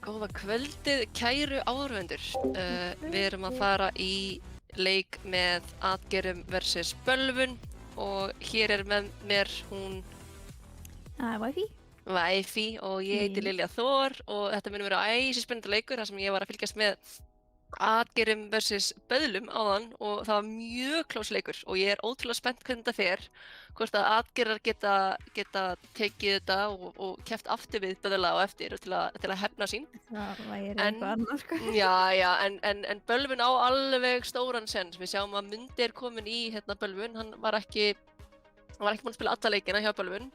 Góða kvöldið, kæru áhorfendur. Við erum að fara í leik með Atgerum versus Bölvun og hér er með mér hún Væfi og ég heiti Lilja Þór og þetta mun vera æsispennandi leikur þar sem ég var að fylgjast með Atgerum versus Böðlum áðan og það var mjög klós leikur og ég er ótrúlega spennt hvernig þetta fer, hvort að Atgerar geta tekið þetta og keppt aftur við Böðla á eftir til að hefna sín. Það væri eitthvað annað sko. Já, en Bölvun á alveg stóran sens. Við sjáum að Mundi er komin í Bölvun, hann var ekki búinn að spila alla leikina hjá Bölvun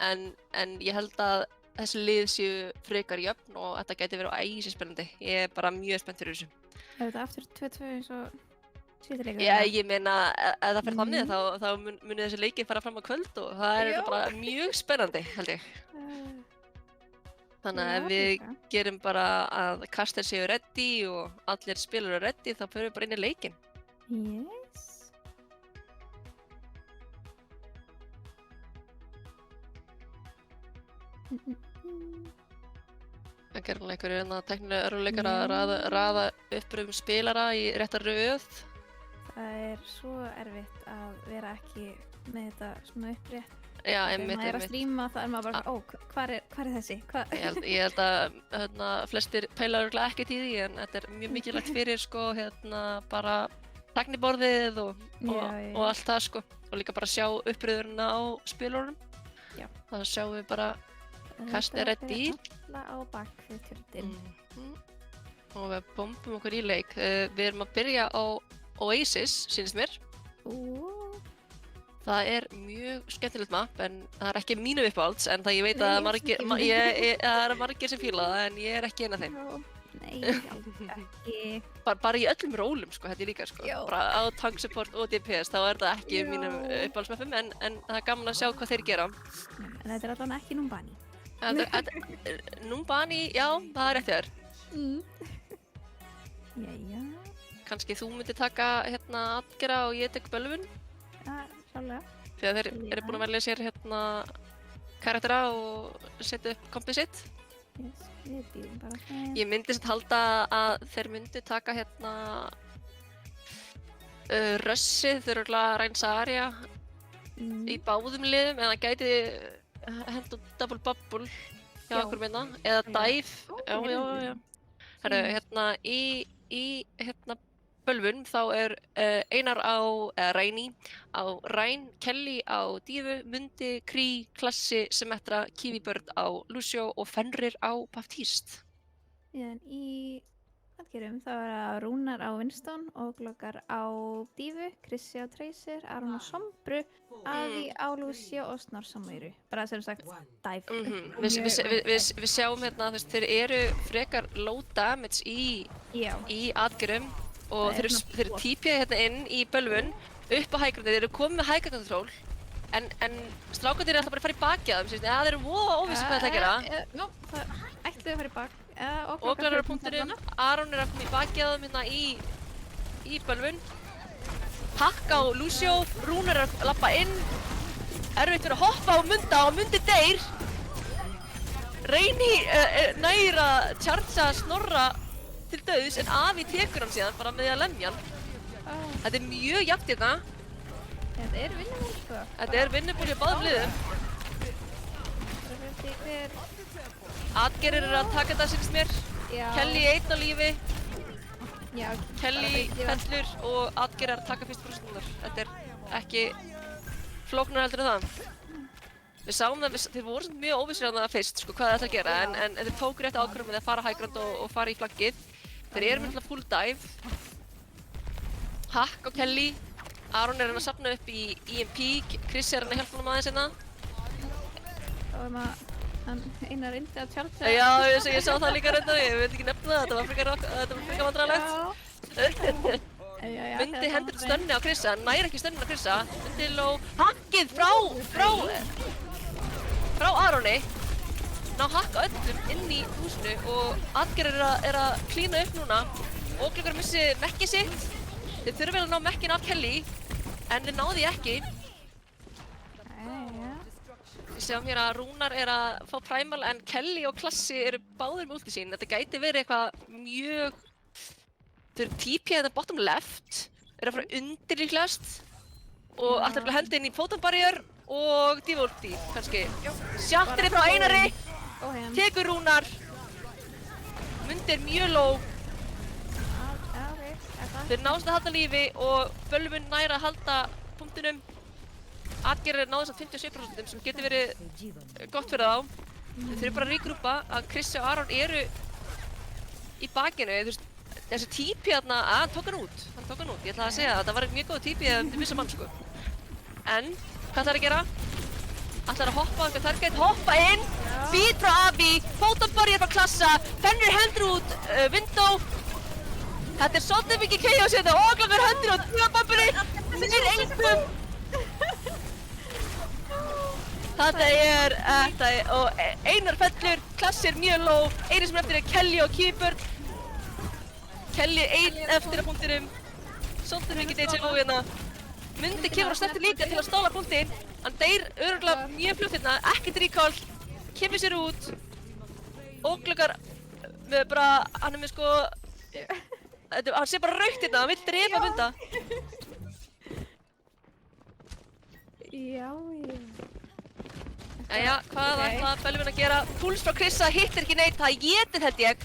en ég held að þessi lið séu frekar jöfn og þetta gæti verið æsispennandi. Ég er bara mjög spennt fyrir þessu. Er þetta aftur 2-2 eins og síðustu leikur? Já, ég meina, ef það fer þannig þá muni þessi leikir fara fram á kvöld og það er bara mjög spennandi, held ég. Þannig að ef við gerum bara að kastar séu ready og allir spilar eru ready, þá förum við bara inn í leikinn. Yes. Það gerum einhverju teknilega örðuleikar að raða uppröðum spilara í rétta röð. Það er svo erfitt að vera ekki með þetta svona upprétt. Já, Þegar maður er að stríma þá er maður bara, hvar er þessi? Ég held að flestir pæla örugglega ekkert í því en þetta er mjög mikilvægt fyrir bara tækniborðið og allt það sko. Og líka bara sjá uppröðurina á spilurunum. Já. Það sjáum við bara kast er ready. Á bak við tjöldin. Og við bombum okkur í leik. Við erum að byrja á Oasis, sýnist mér. Það er mjög skemmtilegt mapp en það er ekki mínu uppáhalds en það ég veit að það eru margir sem fíla það en ég er ekki einn af þeim. Nei, ekki. Bara í öllum rólum sko, þetta er líka sko. Bara á tank support og DPS þá er það ekki mínum uppáhaldsmappum en það er gaman að sjá hvað þeir gera. En þetta er allavega ekki Numbani. Numbani, já, það er rétt hjá þér. Jæja. Kannski þú myndir taka Atgera og ég tek Bölvun. Já, sjálega. Þegar þeir eru búin að velja sér karaktera og setja upp kompið sitt. Yes, við býðum bara þeim. Ég myndi samt halda að þeir myndi taka Russið, þeir eru að rænsa Arya í báðum liðum en það gæti hent út double bubble hjá okkur minna eða dive. Já. Herru, í Bölvun þá er Einar Reyni á Reyn, Kelly á Dífu, Mundi, Kree, Klassi, Symmetra, Kiwi-Bird á Lucio og Fenrir á Baptiste. En í Atgerum þá er það Rúnar á Winston og Gloggar á Dífu, Krissi á Tracer, Aron á Sombru, Avi á Lucio og Snorrs á Möyru. Bara sem sagt dive. Við sjáum þeir eru frekar low damage í Atgerum og þeir típja inn í Bölvun upp á hægrandi, þeir eru komið með hægrandkontról en strákarnir er alltaf bara að fara í baki að þeim, þeir eru voða óvissu hvað þetta gera. Já, það ættu að fara í bak. Oglar eru á punkturinn, Aron er að koma í baki að þeim í Bölvun. Hakk á Lucio, Rúnar er að labba inn, erfitt fyrir að hoppa á Munda og Mundi deyr. Reyni nær að chargea Snorra til dauðs en Avi tekur hann síðan bara með því að lemja hann. Þetta er mjög jafnt hérna. Þetta er vinnubúl sko. Þetta er vinnubúl hjá báðum liðum. Atgerir eru að taka þetta sýnist mér. Kelly einn á lífi. Kelly fellur og Atgerir að taka fyrst brústunnar. Þetta er ekki flóknar heldur en það. Við sáum það, þeir voru mjög óvissir á það fyrst sko, hvað það ætla að gera en þeir tóku rétt ákvörðun með að fara hægrand og fara í flaggið. Þeir eru með full dive. Hakk á Kelly. Aron er að safna upp í EMP. Krissi er að hjálpa honum aðeins hérna. Þá Einar reyndi að tjálta. Já, ég sá það líka reyndar. Ég veit ekki nefna það. Þetta var frekar vandræðalegt. Mundi hendur stönni á Krissa. Hann næri ekki stönnin á Krissa. Mundi ló hakkið frá Aroni. Ná hakka öllum inn í húsinu og Atgerir er að klína upp núna. Óglöggur missi mekkið sitt. Þeir þurfa vel að ná mekkinu af Kelly en þeir náðu því ekki. Ég sjáum hér að Rúnar er að fá Primal en Kelly og Klassi eru báðir með ulti sín. Þetta gæti verið eitthvað mjög... Þau eru TP þetta bottom left, eru að fara undir líklegast og ætlar að henda inn í fótambarrier og D.Va ulti, kannski. Sjattir frá Einari, tekur Rúnar, Mundi er mjög low. Þeir náðast að halda lífi og Bölvun næra að halda punktinum. Atgerðir náðast að 57% sem getur verið gott fyrir þá. Þeir þurfum bara að regrúpa að Krissi og Aron eru í bakinu. Þessi TP þarna, hann tók hann út. Ég ætla að segja að það var mjög góð TP eða myndi missa mann sko. En, hvað ætlar að gera? Ætlar að hoppa á einhver target, hoppa inn, beat frá Avi, fótambarrier frá Klassa, Fenrir hendur út, window. Þetta er svolítið mikið chaos hérna, Óglokkur hendur út, D.Va-bombunni, fyrir engum. Og Einar fellur, Klassi er mjög low, eini sem er eftir er Kelly og Keyboard. Kelly einn eftir á punktinum, svolítið mikið DJ low hérna. Mundi kemur og snertir líka til að stóla punktinn, hann deyr örugglega mjög fljótt hérna, ekkert recall, kemur sér út. Óglokkur með bara, hann er með sko, hann sé bara raukt hérna, hann vill drepa Munda. Já. Jæja, hvað ætla Bölvun að gera? Púls frá Krissa hittir ekki neitt, það étið held ég.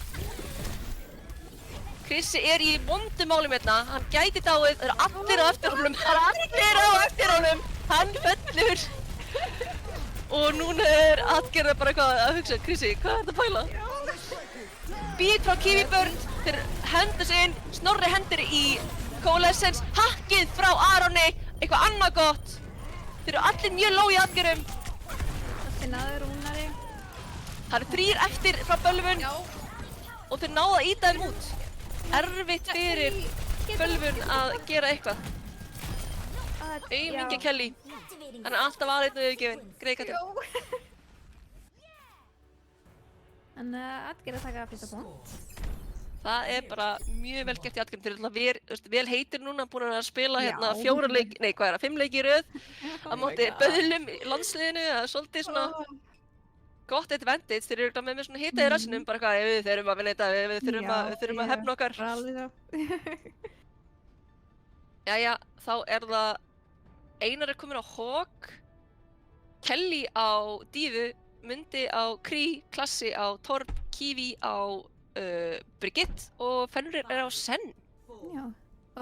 Krissi er í vondum málum hérna, hann gæti dáið, það eru allir á eftir honum, hann fellur. Og núna er Atgerða bara eitthvað að hugsa, Krissi, hvað er þetta að pæla? Beat frá Keyboard, þeir hendur sig inn, Snorri hendur í Coalescence, hackið frá Aroni, eitthvað annað gott. Þeir eru allir mjög low í Atgerðum. Þeir náðu Rúnari. Það eru 3 eftir frá Bölvun og þeir náðu að ýta þeim út. Erfitt fyrir Bölvun að gera eitthvað. Aumingi Kelly, hann er alltaf aðeins og yfirgefinn, greið kallinn. Þannig að Atgerða taka fyrsta punkt. Það er bara mjög vel gert í Atgerðum. Þeir eru alltaf vel heitir núna, búin að spila hérna 5 leiki í röð á móti Böðlum í landsliðinu. Það er svolítið svona gott advantage. Þeir eru með svona hita í rassinum, bara eitthvað, við þurfum að vinna þetta, við þurfum að hefna okkar. Jæja, þá er það Einar er komin á Hawk, Kelly á D.Va, Mundi á Kree, Klassi á Torb, Kiwi á Brigitte og Fenrir er á Sen. Já,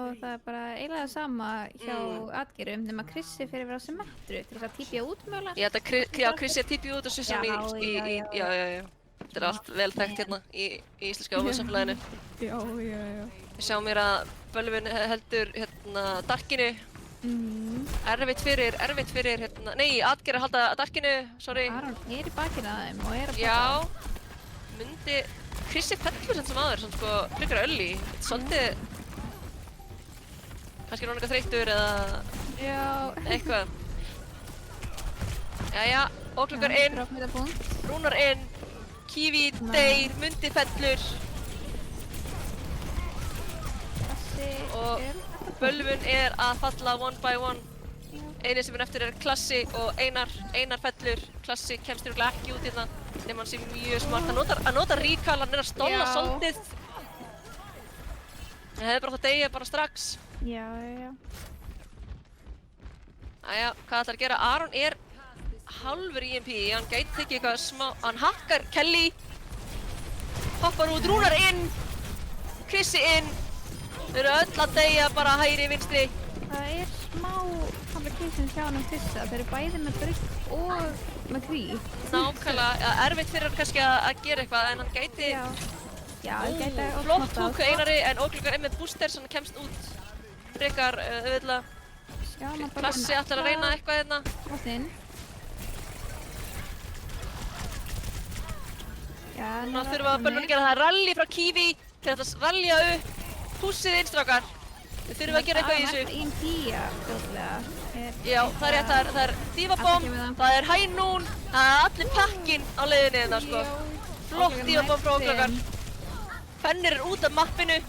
og það er bara eiginlega sama hjá Atgerðum nema Krissi fyrir að vera Symmetru til þess að TP út mögulega. Já, Krissi er TP út og Susan já. Þetta er allt vel þekkt hérna í íslenska óvöðsamfélaginu. Já. Við sjáum mér að Bölvun heldur hérna Darkinu. Erfitt fyrir hérna, nei, Atgerð að halda Darkinu, sorry. Aron er í bakinu að þeim og er að Já, Mundi, Krissi fellur sem aður, sem sko flikar ölli. Svolítið, kannski er hann eitthvað þreyttur eða eitthvað. Jæja, Óglokkur inn, Rúnar inn, Kiwi deyr, Mundi fellur. Og Bölvun er að falla one by one. Eini sem er eftir er Klassi og Einar fellur. Klassi kemst örugglega ekki út hérna nema hann sé mjög smart. Hann notar recall, hann er að stóla svolítið. Hann hefði bara átt að deyja bara strax. Já. Jæja, hvað ætlar að gera? Aron er hálfur EMP, hann gæti tekið eitthvað smá. Hann hakkar Kelly. Hoppar út, Rúnar inn. Krissi inn. Þau eru öll að deyja bara hægri vinstri. Það er smá complications hjá hann Krissa. Þeir eru bæði með Brygg og með Kree. Nákvæmlega, erfitt fyrir hann kannski að gera eitthvað en hann gæti... Já, hann gæti að flott húk Einari en Óglokkur er með booster sem hann kemst út frekar auðvitað. Klassi ætlar að reyna eitthvað hérna. Núna þurfa Bölvun að gera það rally frá Kiwi til að rallya upp. Pússið inn, strákar. Við þurfum að gera eitthvað í þessu. Já, það er rétt. Það er D.Va-bomb, það er Hænún, það er allir pakkinn á leiðinni hérna, sko. Flott D.Va-bomb frá Óglokkur. Fenrir er út af mappinu.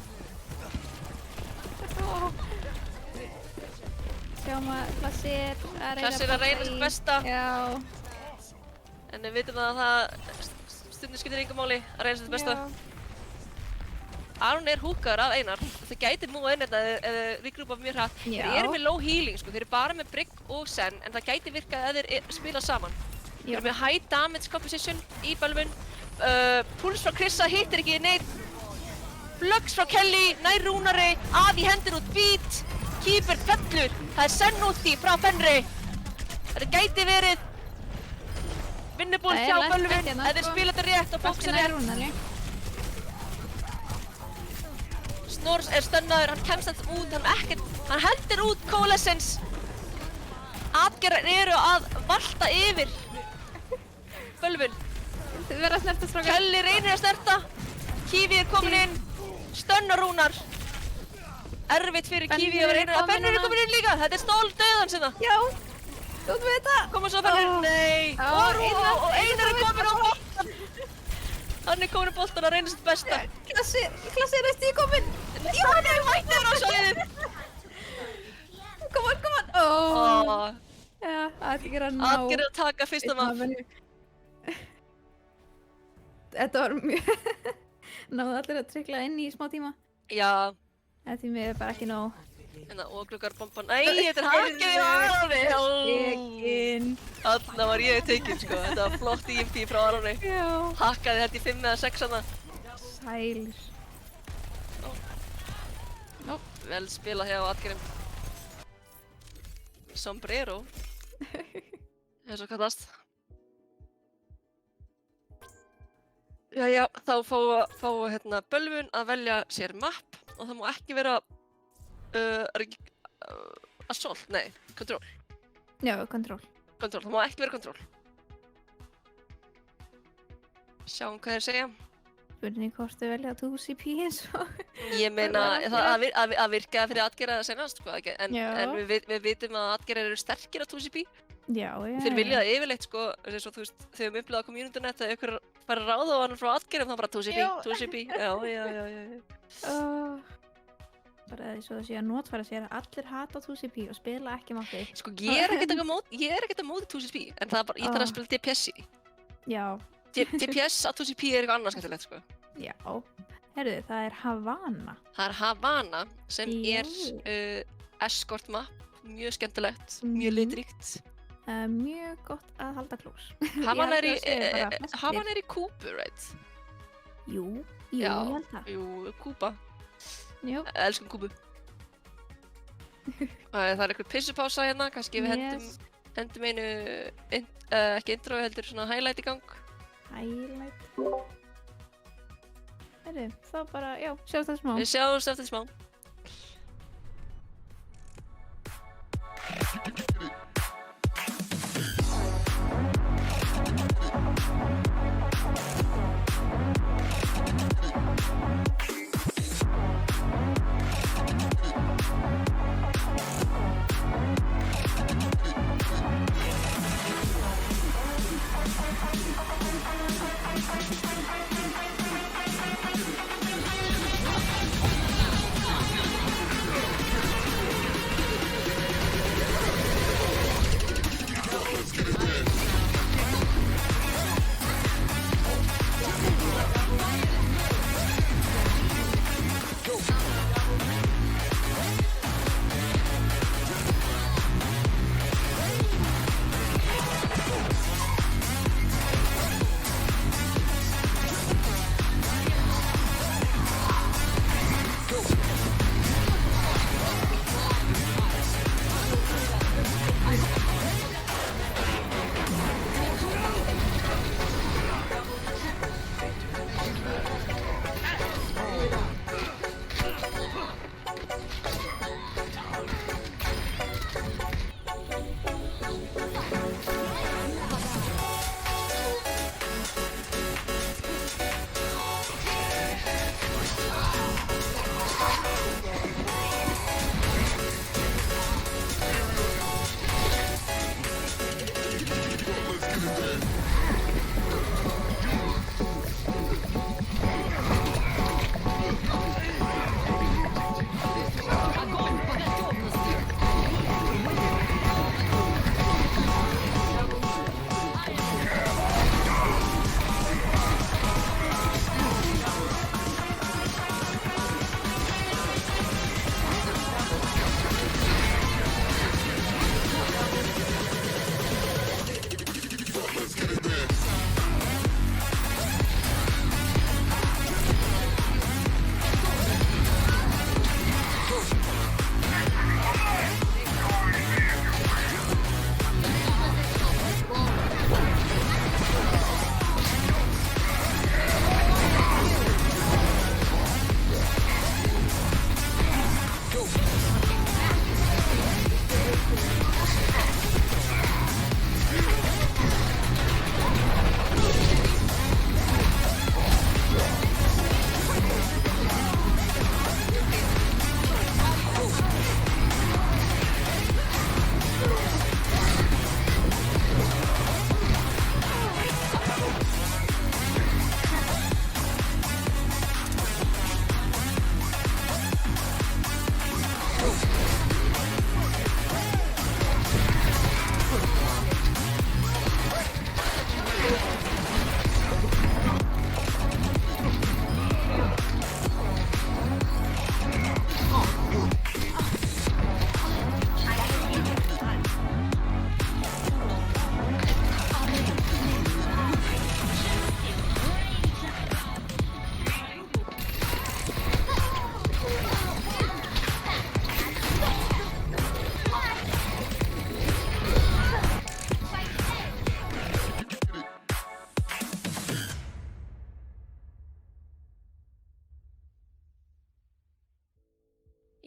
Sjáum að Klassi er að reyna sitt besta. Já. En við vitum að það stundum skiptir engu máli að reyna sitt besta. Aron húkaður af Einar. Það gæti múið inn þetta ef þið regrúpa mjög hratt. Já. Þeir eru með low healing sko, þeir eru bara með Brigg og Sen, en það gæti virkað ef þeir spila saman. Þeir eru með high damage composition í Bölvun. Puls frá Krissa hittir ekki neitt. Flux frá Kelly, nær Rúnari, Afi hendur út beat. Keeper fellur, það er Sen úti frá Fenri. Þetta gæti verið vinnuból hjá Bölvun ef þeir spila þetta rétt og fóksa rétt. Snors stönnaður, hann kemst alltaf út, hann heldur út Coalescence. Atgerar eru að valta yfir Bölvun. Þið verða að snerta strákar. Kelly reynir að snerta. Kiwi komin inn. Stönnar Rúnar. Erfitt fyrir Kiwi að reyna. Fenrir komin inn líka. Þetta stól döðan sinna. Já, þú veit þetta. Koma svo Fenrir. Nei. Og Einar komin á boltan. Hann komin á boltan að reyna sitt besta. Klassi næstu komin. Já, hann mættur á svæðið. Come on. Já, Atgerar ná. Atgerar taka fyrsta mapp. Þetta var mjög... Náðu allir að trykla inn í smá tíma. Já. Því mér bara ekki nóg. Og gluggar bomban. Æ, þetta hakið í Aroni. Tekin. Þarna var ég tekinn sko. Þetta var flott EMP frá Aroni. Já. Hakkaði þetta í 5 eða 6 hana. Sælir. Vel spilað hjá Atgerum. Sombrero. Eins og kallast. Jæja, þá fá Bölvun að velja sér mapp og það má ekki vera assault, nei, control. Já, control. Control, það má ekki vera control. Sjáum hvað þeir segja. Spurning hvort þau velja 2CP eins og... Ég meina, það virkaði fyrir Atgera senast, sko, ekki? En við vitum að Atgera eru sterkir á 2CP. Já. Þeir vilja það yfirleitt, sko, eins og þú veist, þegar við upplifað á community.net að ykkur fara að ráða á hann frá Atgera, þá bara 2CP. Já. Bara eins og það sé að notfæra sér að allir hata 2CP og spila ekki mátti. Sko, ég er ekkert að móti 2CP, en það er bara, ég þarf að spila DPS í. Já. DPS á 2CP er eitthvað annað skemmtilegt, sko. Já. Heyrðu, það er Havana. Það er Havana sem er escort map, mjög skemmtilegt, mjög litríkt. Mjög gott að halda klós. Havana er í Kúbu, right? Jú, ég held það. Jú, Kúba. Jú. Elskum Kúbu. Það er eitthvað pissupása hérna, kannski við hendum einu, ekki intro, heldur svona highlight í gang. Highlight. Heyrðu, þá bara, já, sjáumst eftir smá. Við sjáumst eftir smá.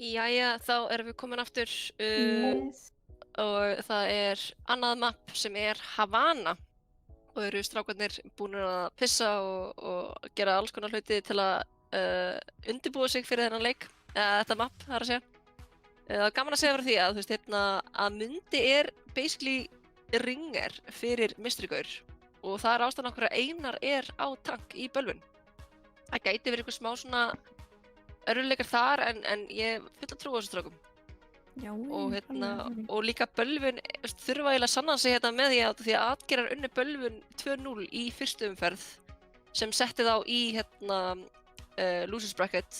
Jæja, þá erum við komin aftur Yes. og það er annað map sem er Havana og eru strákarnir búnir að pissa og gera alls konar hluti til að undirbúa sig fyrir þennan leik, þetta map, það er að segja. Það er gaman að segja frá því að, þú veist, að Mundi er basically ringer fyrir Mystery-gaur og það er ástæðan okkur að Einar er á tank í bölvun. Það gæti verið eitthvað smá svona örðuleikar þar en ég full að trúa þessu strákum. Já, Og, og líka bölvun þurfa eiginlega að sanna sig með því að Atgerar unnu bölvun 2-0 í fyrstu umferð sem setti þá í losers bracket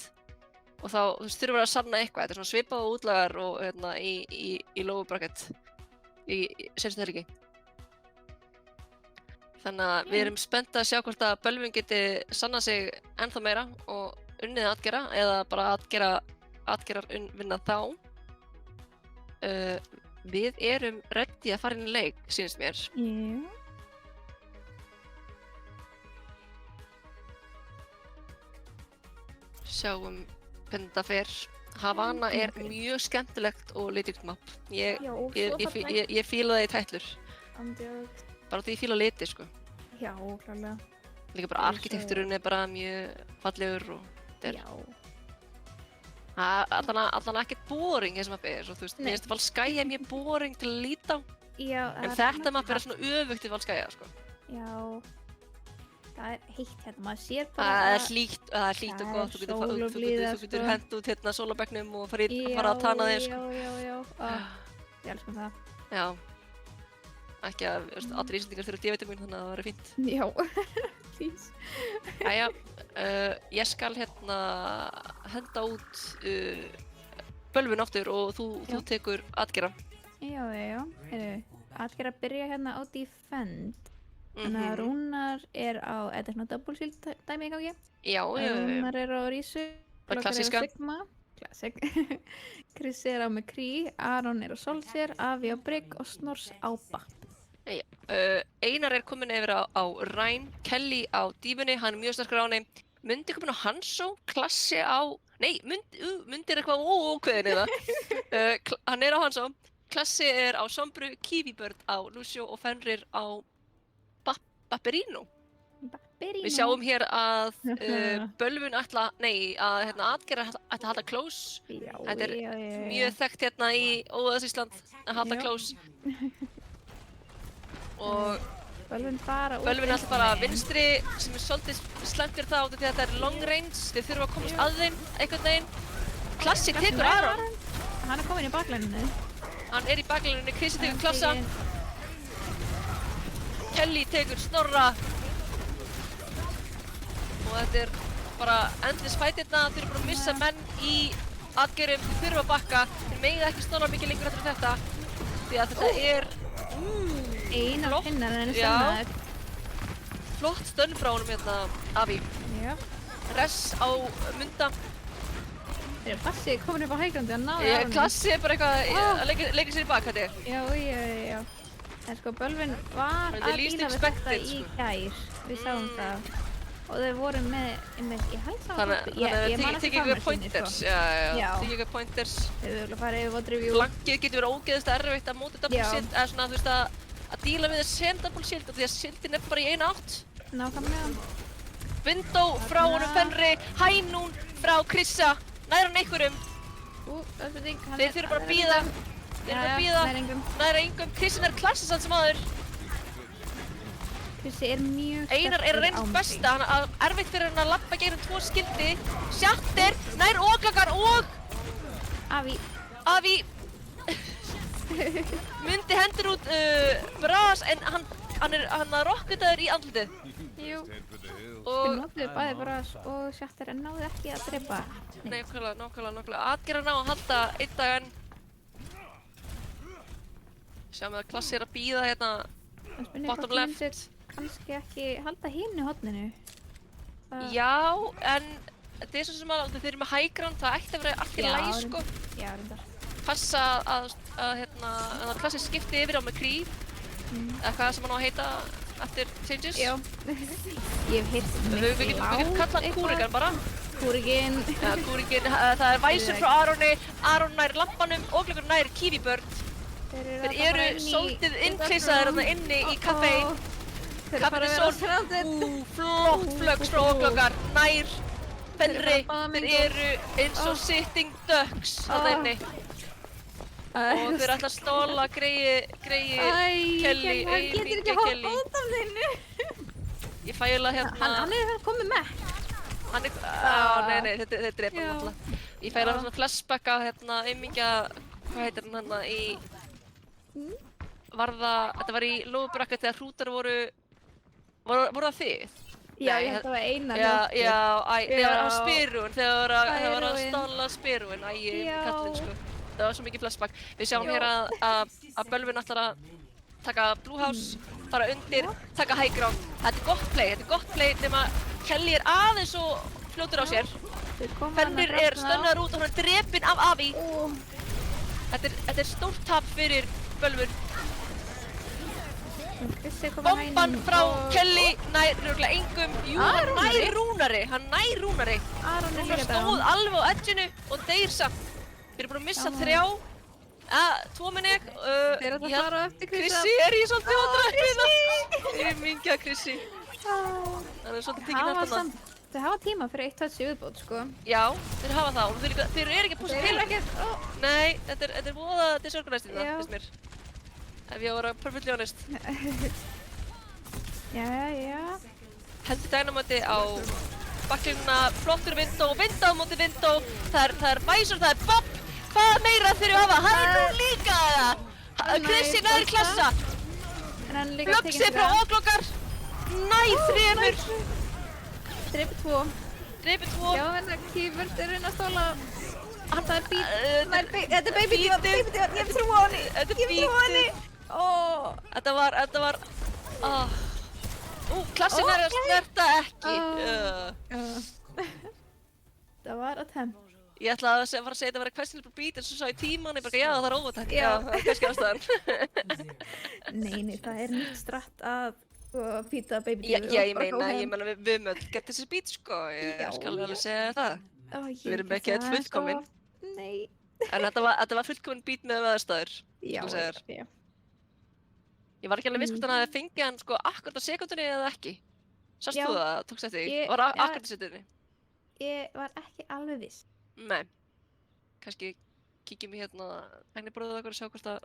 og þá þurfa að sanna eitthvað, þetta er svona svipað og útlagar og í lower bracket í seinustu helgi. Þannig að við erum spennt að sjá hvort að bölvun geti sannað sig ennþá meira og unnið Atgera eða bara Atgerar vinna þá. Við erum ready að fara inn í leik, sýnist mér. Já. Sjáum hvernig þetta fer. Havana er mjög skemmtilegt og litíkt map. Ég fíla það í tætlur. Andjóð. Bara því ég fíla liti, sko. Já, klálega. Líka bara arkitekturinn er bara mjög fallegur og þetta er. Já. Allan ekkert boring þessi mappi er, svo þú veist, mér finnst Valskæja mjög boring til að líta á. Já, En þetta mappi er svona öfugt í Valskæja, sko. Já. Það er heitt hérna, maður sér bara Það er hlýtt og gott, þú getur hent út sólarbekknum og fara að tana þig, sko. Já. Ég elskum það. Já. Ekki að, allir Íslendingar þurfa D-vitamin, þannig að það verður fínt. Já, please. Jæja, ég skal henda út bölvun aftur og þú tekur Atgera. Já. Atgera byrja hérna á defend. Þannig að Rúnar er á, þetta er svona double shield dæmi í gangi. Já. Rúnar er á Rísu. Bara klassíska. Sigma. Klassik. Chris er á McCree, Aron er á Solskjær, Avi á Brygg og Snors á Bapp. Einar er komin yfir á Ræn, Kelly á Dífunni, hann er mjög sterkur á henni. Mundi komin á Hanso, Klassi á... Nei, Mundi er eitthvað ókveðin eða. Hann er á Hanso, Klassi er á Sombru, Kivibird á Lucio og Fenrir á Bapperino. Við sjáum hér að bölvun að Atgera ætla að halda close. Já, Þetta er mjög þekkt hérna í Óðarsísland að halda close. Og Bölvun fara út. bölvun ætla bara vinstri sem er svolítið slæmt fyrir það út af því að þetta er long range. Þið þurfa að komast að þeim einhvern veginn. Klassi tekur Aron. Hann er komin í baklæninu. Hann er í baklæninu, Krissi tekur Klassa. Kelly tekur Snorra. Og þetta er bara endless fight hérna, þeir eru bara að missa menn í Atgerum, þeir þurfa að bakka, þeir mega ekki snorra mikið lengur eftir þetta því að þetta er Ein af hinnar en Já. Flott stönn frá honum hérna, Avi. Já. Res á Munda. Þeir eru Klassi komin upp á hægrandi og náði Aron. Klassi er bara eitthvað að leika sér í bak, hætti. Já. En sko, bölvun var Þetta er að least díla við expected, þetta í gær. Við sáum það. Og þau voru með ég held það Þannig að þið tekið ykkur pointers. Sko. Já. Tekið ykkur pointers. Þau vilja fara yfir what review. Flankið getur verið ógeðist erfitt að móta double shield, eða svona, þú veist að díla við það sem double shield og því að shieldin er bara í eina átt. Nákvæmlega. Window frá honum Fenri, Hænún frá Krissa, nær hann einhverjum. Þeir þurfa bara að bíða. Nær engum. Krissin er klassisamt sem aður. Krissi er mjög Einar er reynst besta, hann er erfitt fyrir hann að lappa gegnum 2 skildi. Shattir, nær oglakar og... Avi. Mundi hendur út Bras en hann er rocketaður í andlitið. Jú. Þeir notuðu bæði Bras og Shattir en náðu ekki að drepa. Nákvæmlega. Atgera ná að halda einn dag enn. Sjáum við að Klassi er að bíða hérna bottom left. Kannski ekki halda hinu horninu. Já, en þetta er svo sem að þeir eru með high ground, það ætti að vera allt í lagi, sko. Já, reyndar. Passa að Klassi skipti yfir á McCree, eða hvað sem hann á að heita eftir changes. Já. Ég hef heyrt Við getum kallað hann Kúrikan bara. Kúrikinn. Ja, kúrikinn, það er væsur frá Aroni, Aron nær lampanum, Óglöggur nær Kívibörn. Þeir eru svolítið innkleisaðir þarna inni í kaffei. Kaffinu Sol, flott flögs frá Óglöggar, nær Fenri. Þeir eru eins og sitting ducks þarna inni. Og þeir ætla að stóla greiði Kelly, aumingja Kelly. Ég fæ eiginlega hérna... Hann er komið með. Hann er... Nei, þeir drepa hann alltaf. Ég fæ eiginlega svona flashback á hérna aumingja... Hvað heitir hann hérna í... Þetta var í Lóðbrakka þegar hrútar voru það þið? Já, ég held að það var Einar. Já, það var á Spyrún, þegar það var að stála Spyrún, kallinn sko. Það var svo mikið flashback. Við sjáum hér að Bölvin ætlar að taka Blue House, fara undir, taka high ground. Þetta er gott play nema Kelly er aðeins og fljótur á sér. Fenrir er stönnaður út og hann er drepinn af Avi. Þetta er stórt tap fyrir Bölvin. Bomban frá Kelly nær rúglega engum. Jú, hann nær Rúnari. Rúnar stóð alveg á edginu og deyr samt. Þeir eru búin að missa 3. 2 minn ég. Þeir ætla að fara eftir Krissa. Krissi er ég svolítið á dreppina. Ég er mingja Krissi. Það er svolítið tekinn eftir það. Þeir hafa tíma fyrir 1 touch í viðbót, sko. Já, þeir hafa það og þeir eru ekki að pússa til. Nei, þetta er voða disorganized í það, finnst mér. Ef ég á að vera perfectly honest. Já. Heldur Dynamite á baklínuna, flottur Vindó á móti Vindó. Það er Væsur, það er Bob. Hvað meira þurfum við að hafa? Hann er nú líka það! Krissi næri klassa. Flögsi frá Óglöggar. Nær 3. Dreipið 2. Já, en Kívibörn er að stóla. Það er beat. Þetta er baby diva. Ég hef trú á henni. Þetta var... Klassin er að snerta ekki. Það var attempt. Ég ætlaði að fara að segja þetta að vera questionable beat en svo sá ég tíman og ég bara, já það er overtime. Já, það er kannski ástæðan. Nei, það er nýtt stratt að beata baby diva. Já, ég meina við mögum öll gett þessi beat sko, ég skal alveg segja það. Við erum ekki öll fullkomin. Nei. En þetta var fullkomin beat með aðstæður. Já. Ég var ekki alveg viss hvort hann hefði fengið hann sko akkurat á sekundunni eða ekki. Sást þú það? Tókst eftir því? Var akkurat í sekundunni? Ég var ekki alveg viss. Nei. Kannski kíkjum í hérna tækniborðið okkur og sjá hvort að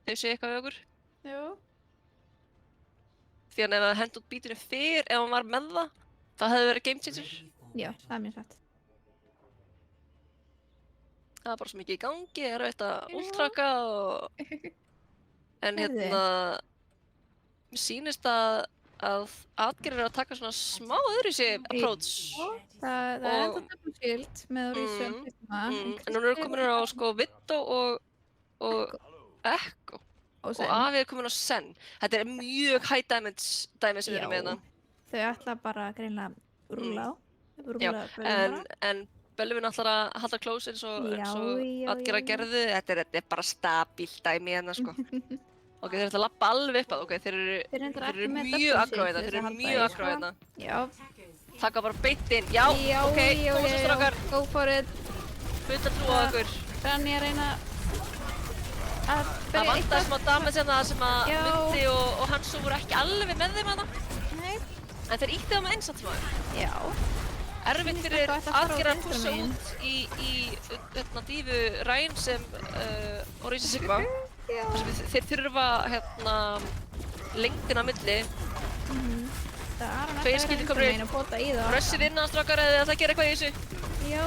þau segja eitthvað við okkur. Jú. Því að ef það hent út beatinu fyrr, ef hann var með það hefði verið game changer. Já, það er mjög satt. Það var bara svo mikið í gangi, það er erfitt að últraka og... En hérna... Mér sýnist að atgerðir eru að taka svona smá öðruvísi approach. Það er ennþá double shield með Orísu. En núna eru komin á sko Vindó og Echo. Og Avi er komin á Sen. Þetta er mjög high damage dæmi sem við erum með hérna. Þau ætla bara greinlega rúla á. Já, en Bölvin ætlar að halda close eins og atgerðar gerðu. Þetta er bara stabílt dæmi hérna sko. Ok, þeir ætla að labba alveg upp að, ok, þeir eru mjög aggro hérna, Já. Taka bara beint inn, já, ok, komast að strákar. Go for it. Full að trúa okkur. Rannir að reyna að Það vantaði smá damage hérna sem að Mundi og Hansu voru ekki alveg með þeim hana. Nei. En þeir ítti það með einsatt smáður. Já. Erfitt fyrir atgerðar að pússa út í dífu Ryan sem Orísu Sigma. Þeir þurfa hérna lengdina á milli. Tveir skildir komur inn. Rushir inn að strákar eða það gera eitthvað í þessu. Já.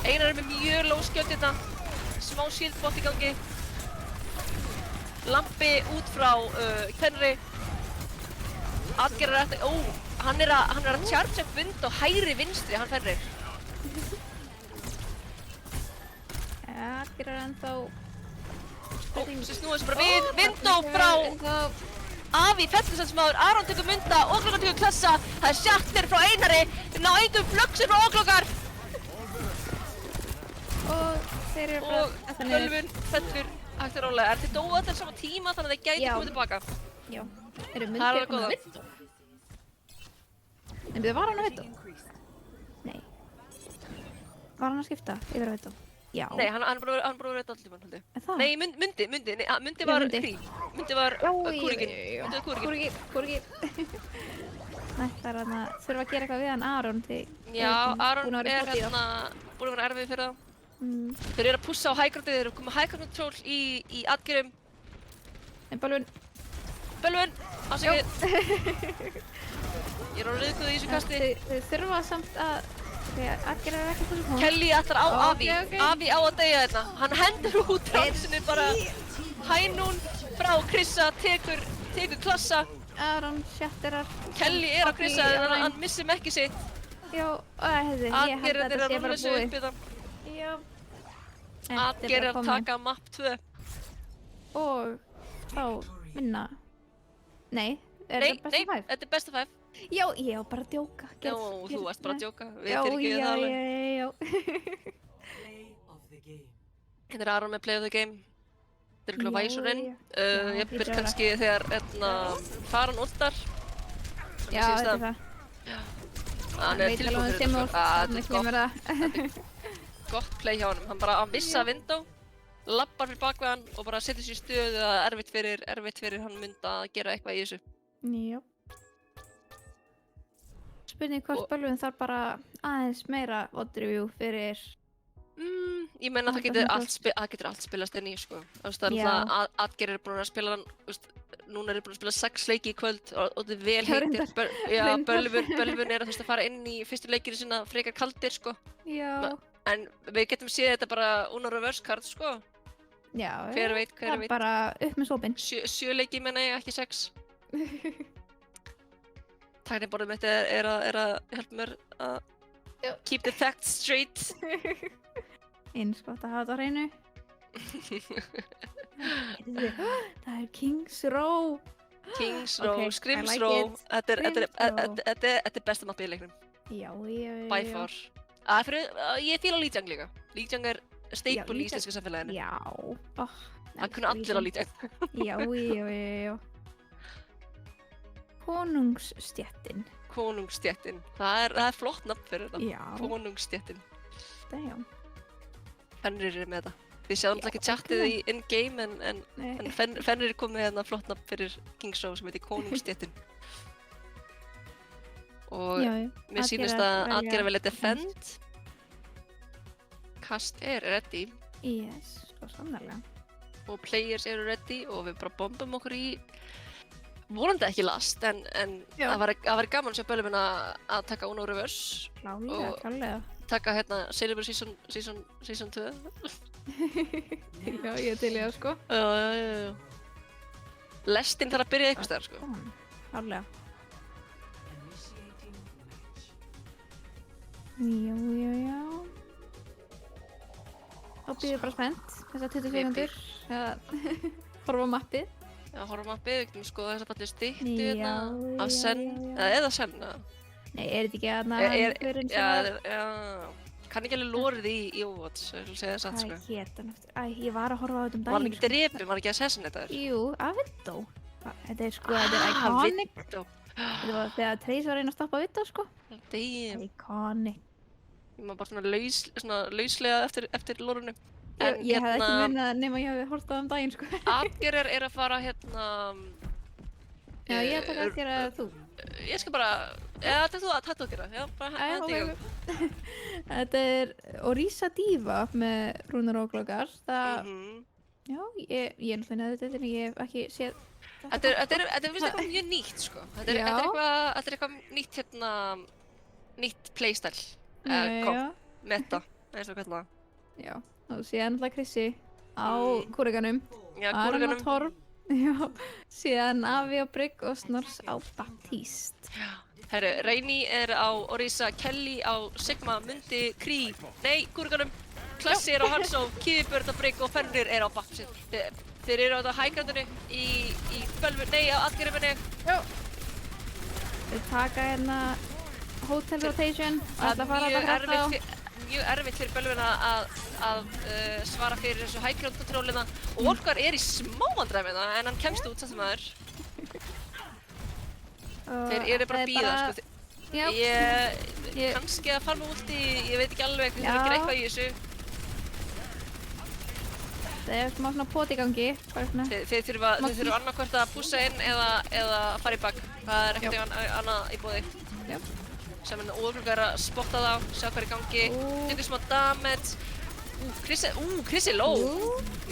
Einar er með mjög low skjöld hérna. Smá shieldbot í gangi. Lampi út frá Fenri. Atgerðar eftir, hann er að charge upp Vindó hægri vinstri, hann Fenrir. Atgerðar ennþá... Þessi snúið sem bara við, Vindó frá Avi, fellinsensmaður, Aron tekur Munda, Óglöggar tekur klassa. Það er Shatter frá Einari, við ná engum flögsir frá Óglöggar. Og þeir eru bara... Og Bölvin fellur hægt og rólega. Þeir dóu allir sama tíma þannig að þeir gæti komið tilbaka. Já. Eru Mundi að koma að Vindó? En það var hann að Vindó? Nei. Var hann að skipta yfir á Veitu? Já. Nei, hann er bara verið allir tímann, held ég. Er það? Nei, Mundi Já, var Mundi. Krý. Mundi var kúrikinn. Mundi var kúrikinn. Kúrikinn. Það er hann að þurfa að gera eitthvað við hann Aron því... Já, Aron búin að er vera í hérna búin að vera erfið fyrir það. Mm. Þeir eru að pússa á high groundið, þeir eru komið high ground control í atgerum. En Bölvun. Bölvun, afsakið. Ég er á rauðguðu í þessu kasti. Þau þurfa samt að... Þegar atgerðar er ekki þessu hún. Kelly ætlar á Avi. Ok. Avi á að deyja hérna. Hann hendur út ransinni bara hænún frá Krissa, tekur klassa. Aron shatterar. Kelly er á Krissa en hann missir mekkið sitt. Já, hefði, ég held að þetta sé bara búið. Já. Atgerðir að taka map 2. Og þá vinna. Nei, er þetta best of 5? Þetta er best of 5. Já, ég var bara að djóka. Já, þú varst bara að djóka. Við Já. fyrirgefum það alveg. Hérna er Aron með play of the game. Þeir eru væsurinn. Ég byrð kannski þegar faran últar. Já, þetta er það. Hann er tilbúin fyrir þetta. Þetta er gott play hjá honum. Hann vissi að window, lappar fyrir bak við hann og bara setur sér í stöðu að erfitt fyrir hann Munda að gera eitthvað í þessu. Já. Spurning hvort Bölvun þarf bara aðeins meira odd review fyrir... Ég meina það getur allt spilast inn í, sko. Það er alltaf Atgeir búin að spila hann, núna búin að spila 6 leiki í kvöld og þetta er vel heitir. Já, Bölvun að fara inn í fyrstu leikinu sinna frekar kaldir, sko. Já. En við getum séð þetta bara Uno reverse card, sko. Já, hver veit. Það er bara upp með sopinn. 7 leiki meina ég, ekki 6. Tækniborðið mitt er að hjálpa mér að keep the facts straight. Eins gott að hafa þetta á hreinu. Það er Kings Row. Kings Row, Scrims like Row. it. Þetta er besta mappið í leiknum. Já. By far. Ég fíla Lee Jung líka. Lee Jung er staple í íslenska samfélaginu. Já. Það kunna allir á Lee Jung. Já. Konungsstéttin. Konungsstéttin. Það er flott nafn fyrir þetta. Já. Konungsstéttin. Damn. Fenrir er með það. Þið sjáum alltaf ekki chatið í in-game en Fenrir er komið hérna flott nafn fyrir Kings Row sem heitir Konungsstéttin. Og mér sýnist að Atgeir velja defend. Cast er ready. Yes, sko sannarlega. Og players eru ready og við bara bombum okkur í vonandi ekki last, en það væri gaman að sjá Bölvun að taka Uno reverse. Klálega. Taka hérna Silver Season 2. Já, ég til ég það, sko. Já. Lestin þarf að byrja eitthvað staðar, sko. Klálega. Já. Þá býðum við bara spennt, þessar 20 sekundur. Horfa á mappið. Já, horfa á mappið, við getum skoða þess að fallið styttu hérna af Sen, eða Sen. Nei, er þetta ekki aðna Já, kann ekki alveg lórið í Overwatch, ég vil segja það satt, sko. Hvað hét hann eftir? Ég var að horfa á þetta Var hann ekki drepinn, var hann ekki assassinator? Jú, af Vindó. Þetta er sko, þetta er iconic. Vindó. Þetta var þegar Trace var að reyna að stoppa Vindó, sko. Damn. Iconic. Ég maður bara svona lauslega eftir lórinu. Ég hefði ekki munið nema ég hefði horft á það daginn, sko. Atgeir er að fara hérna... Já, ég taka Atgeir að þú. Ég skal bara... Eða þetta þú að gera, já, bara hendi ég á. Þetta er Orisa Diva með Rúnar og Glókar. Já, ég er náttúrulega neður þetta en ég hef ekki séð... Þetta er vist eitthvað mjög nýtt, sko. Þetta er eitthvað nýtt hérna... Nýtt playstyle. Meta, eins og hvernig það. Já, og síðan náttúrulega Krissi á kúrikanum. Já, kúrikanum. Aron á Torf. Já, síðan Avi á Brygg og Snors á Baptiste. Já. Herru, Reyni er á Orisa, Kelly á Sigma, Mundi, Krý, nei, kúrikanum. Klassi er á Hansó, Kýðibjörn á Brygg og Fenrir er á Baptiste. Þeir eru á þetta hægrandinu í Bölvun, nei, á Atgeirminni. Já. Þeir taka hérna Hotel Rotation og þetta fara að hrætta á. Mjög erfitt fyrir Bölvun að svara fyrir þessu high ground controlina og Orkar er í smá vandræðum en hann kemst út samt sem aður. Þeir eru bara að bíða, sko. Já. Kannski að farma ulti, ég veit ekki alveg, við þurfum að gera eitthvað í þessu. Það er smá svona pot í gangi, bara svona. Þið þurfa annarkvort að pússa inn eða fara í bak. Það er ekkert annað í boði. Já. Sem óðurklokka að spotta þá, sjá hvað er í gangi. Tekur smá damage. Krissi low.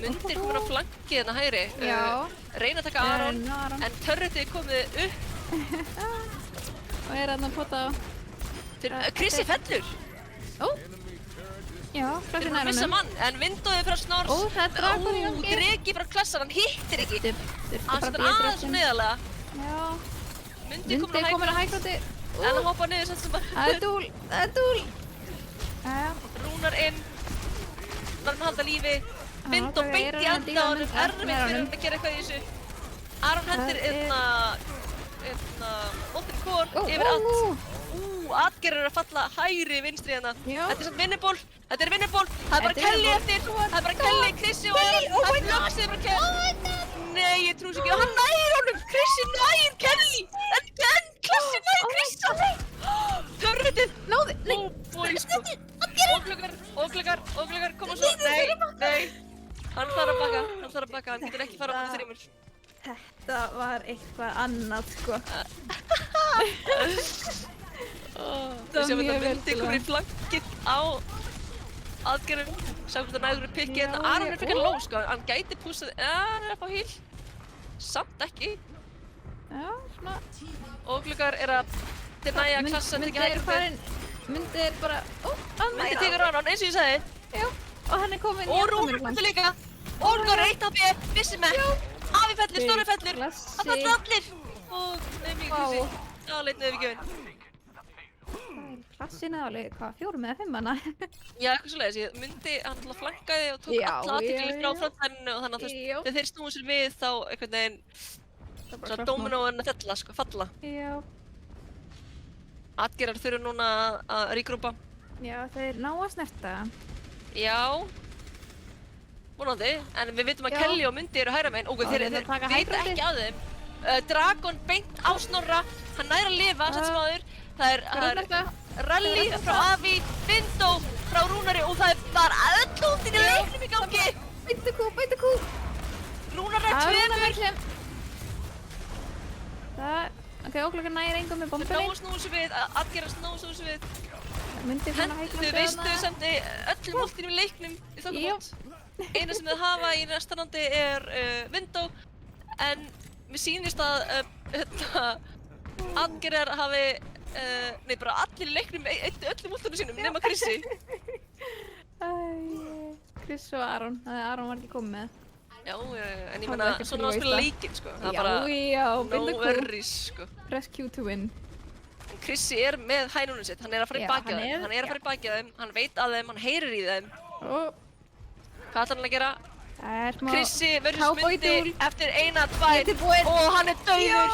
Mundir komin á flankið hérna hægri. Já. Reyna að taka Aron, en turretið er komið upp. Og er hann að pota á. Krissi fellur. Já, Við erum að missa mann, en vindóið frá Snors. Það er dragon í gangi. Dreki frá klassan, hann hittir ekki. Hann setur aðeins neðarlega. Já. Mundi komin á hægróti. En hann hoppa niður sem sem bara. Það er dúl. Rúnar inn. Var hann að halda lífi. Vindó beint í anda á honum. Erfitt fyrir hann að gera eitthvað í þessu. Aron hendir Molten Core yfir allt. Atgerður að falla hægri vinstri hérna. Þetta er samt vinnuból. Þetta er vinnuból. Það er bara Kelly eftir. Það er bara Kelly, Krissi og Aron. Það er blöksið bara Kelly. Nei, ég trúi sér ekki. Hann nær honum. Krissi nær Kelly. En Klassi nær Krissa. Törvitið. Náði. Óglöggar. Koma svo. Nei. Hann þarf að baka. Hann getur ekki fara á það þrjumur. Þetta var eitthvað annað, sko. Við sjáum þetta Mundi komur í flankið á aðgerðum. Sjáum hvort það nægur í pikkið hérna. Aron er frekar low, sko. Hann gæti pússað. Hann er að fá heal. Samt ekki. Já, svona. Óglöggar er að denæja klassa til ekki hægri. Mundi er bara... Mundi tekur Aron, eins og ég sagði. Já, og hann er komin í og Rúnar fellur líka. Og Rúnar eitt HP, vissi með. Afi fellur, Snorri fellur. Það fellur allir. Og mikið Krissi. Leit nefngjöfin. Klassi neðalega, hvað, 4 eða 5 hana? Já, eitthvað svoleiðis. Ég Mundi, hann alltaf flankaði og tók alla athygli frá frontæninu og þannig að þegar þeir snúið sér við þá einhvern veginn svona dóminóin að falla. Já. Atgerar þurfa núna að regrúpa. Já, þeir ná að snerta. Já. Vonandi, en við vitum að Kelly og Mundi eru hægra megin. Þeir vita ekki af þeim. Dragon beint á Snorra, hann nær að lifa, samt sem áður. Það er rally frá Afi, Vindó frá Rúnari og það er bara öll útinn í leiknum í gangi. Bæta kú. Rúnar er tveimur. Ok, óglöggar nægir engum með bombunni. Þau náðu snúið sér við, Atgerar náðu snúið sér við. Þau veistu samt öllum útinn í leiknum í þokkabót. Eina sem þau hafa í næsta randi er Vindó, en mér sýnist að Atgerar hafi nei, bara allir í leiknum eittu öllum últunum sínum nema Krissi. Chris og Aron, Aron var ekki komið með. Já, en ég meina, svona að spila leikinn, sko. Það er bara no worries, sko. Press Q to win. En Krissi er með hænunum sitt, hann er að fara í bakið á þeim. Hann er að fara í bakið á þeim, hann veit að þeim, hann heyrir í þeim. Hvað ætlar hann að gera? Krissi versus Mundi eftir 1-2 og hann er dauður.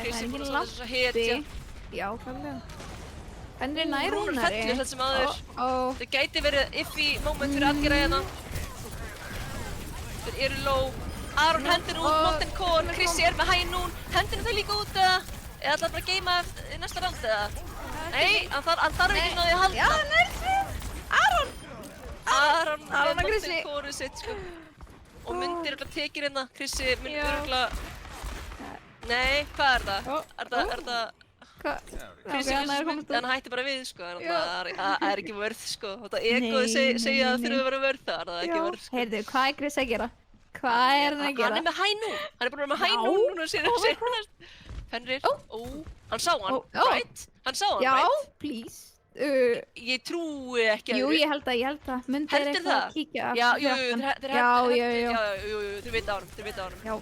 Krissi er búinn að standa þess að hetja. Já, klálega. Henni er nær Rúnari. Rúnar fellur þetta sem aður. Það gæti verið iffy moment fyrir Atgera hérna. Þeir eru low. Aron hendir út Molten Core. Krissi er með hænún. Hendir þau líka út eða? Eða ætlar bara að geima í næsta round eða? Nei, hann þarf ekki náði að halda. Já, hann er þessi! Aron! Aron með Molten Core sitt, sko. Og Mundi er örugglega tekið hérna. Krissi myndi örugglega... Nei, hvað er það? Er það... Krissi hann hætti bara við, sko. Það er ekki vörð, sko. Þetta egoði segja að þurfa að vera vörð, það er það ekki vörð, sko. Heyrðu, hvað er Krissi að gera? Hvað er hann að gera? Hann er með hænún. Hann er búinn að vera með hænún núna síðan. Fenrir. Hann sá hann, right? Hann sá hann, right? Já, please. Ég trúi ekki að... Jú, ég held að. Mundi er eitthvað að kíkja. Já, þeir vita á honum. Já.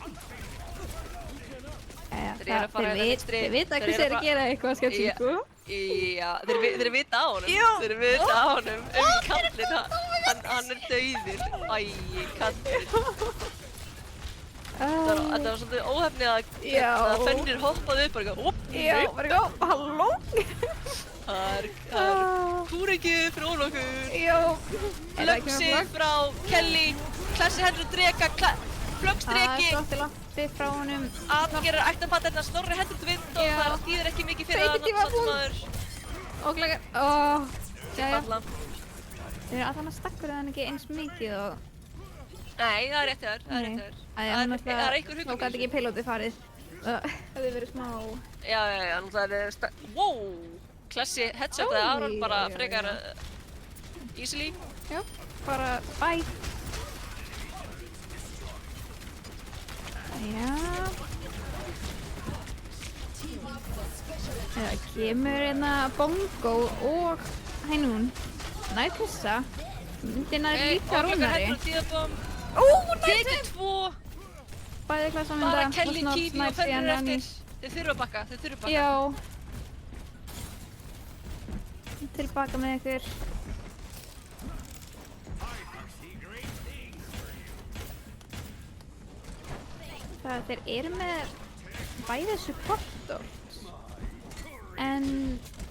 Þeir vita að Krissi er að gera eitthvað skemmt, sko. Já, þeir vita á honum. Þeir vita á honum kallinn. Hann er dauður. Æ, kallinn. Þetta var svolítið óhefnið að Fenrir hoppaði upp og eitthvað. Já, bara eitthvað, halló? Það er kúrikið frá okkur. Já. Lögsi frá Kelly. Klassi hendur og dreka. flöggstreki. Það er svolítið frá honum. Atgerir ættarpaterna, Snorri hendur út vind og Já. það þýðir ekki mikið fyrir Feiti tíma samt sem áður. Óglega, jæja. Alla. Þeir eru allan að stakkur það ekki eins mikið og... Nei, það er rétt hjá þér, það er rétt hjá þér. Það er einhver Þá hugum gæti ekki pilótið farið. Það hefði verið smá... Já, það er wow! Klassi headshotið Aron bara Já. frekar easily. Já, bara bæ. Já. Það kemur hérna Bongo og Hænún. Nær Krissa. Myndin er líka Rúnari. Tekið 2. Bæði klassa Bara Kelly, Kiwi og Fenrir eftir. Þið þurfa að bakka, Já. Tilbaka með ykkur. Þeir eru með bæði supportort. En,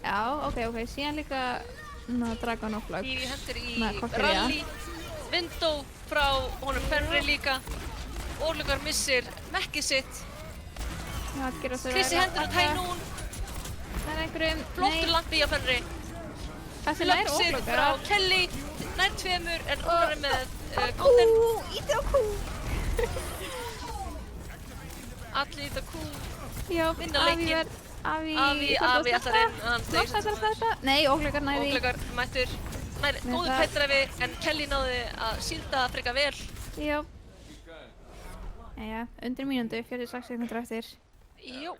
já, ok, síðan líka Dragon of Lux. Kiwi hendur í Koktería. rally. Window frá honum Fenrir líka. Orlugar missir mekkið sitt. Krissi hendur á Hænún. Það er einhverjum... Flottur lampi á Fenri. Þessi nær Flögsir frá Orlugar. Kelly. Nær 2 en Rúnar er með Golden. Íti á kú! Allir ít á kú. Já, Vinna leikinn. Afi allar inn. Hann steig sem þetta. Nei, Orlugar næði. Orlugar mættur. Góður pættræfi en Kelly náði að sýlda frekar vel. Já. Jæja, undir mínútu, 46 sekúndur eftir. Jó.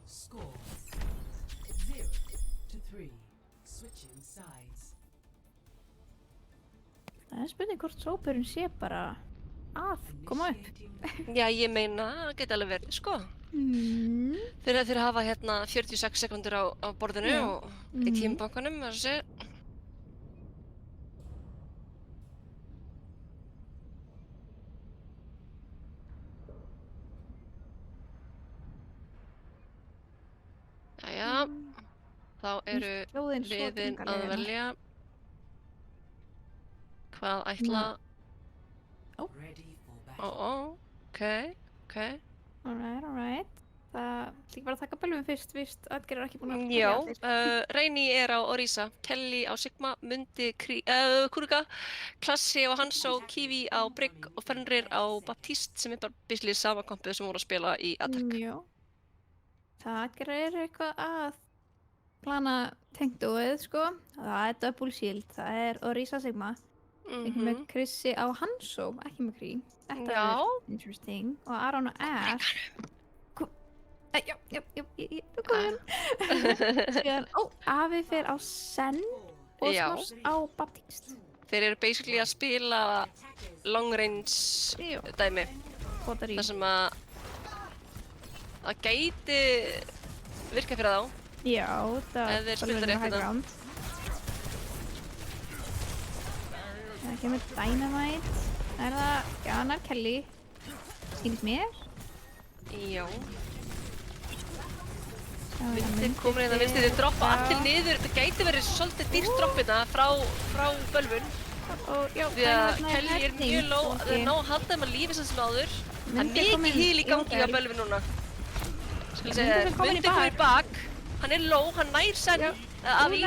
Score 0-3. Switching sides. Það er spurning hvort sópurinn sé bara að koma upp. Já, ég meina, það geti alveg verið, sko. Þeir hafa hérna 46 sekundur á borðinu og í tímabankanum, þessi. Jæja, þá eru liðin að velja hvað ætla... Ok. Alright. Það líka bara að taka bölvum fyrst, víst, Atgeir er ekki búin að... Já, Reyni er á Orisa, Kelly á Sigma, Mundi Kuriga, Klassi á Hanso, Kiwi á Brygg og Fenrir á Baptiste sem er bara basically sama kompið sem voru að spila í Attack. Já. Það Atgeir er eitthvað að plana tengdóið, sko. Það er Double Shield, það er Orisa Sigma. Ekki með Krissi á Hanso, ekki með Kree. Þetta er interesting. Og Aron og Ash. Já, ég kom Síðan, Afi fer á Sen og Snoss á Baptiste. Þeir eru basically að spila long range dæmi. Það sem að gæti virka fyrir þá. Já, það er alveg high ground. Það kemur Dynamite. Það er það, já, hann er Kelly. Skilst mér? Já. Vindir komur hérna vinstri, þeir droppa allir niður. Þetta gæti verið svolítið dýrt dropp hérna frá bölvun. Því að Kelly er mjög low, það er ná að halda þeim að lífi sem áður. Það er mikið heal í gangi á bölvun núna. Skal ég segja, Vindir komur í bak. Hann er low, hann nær Sen, Avi.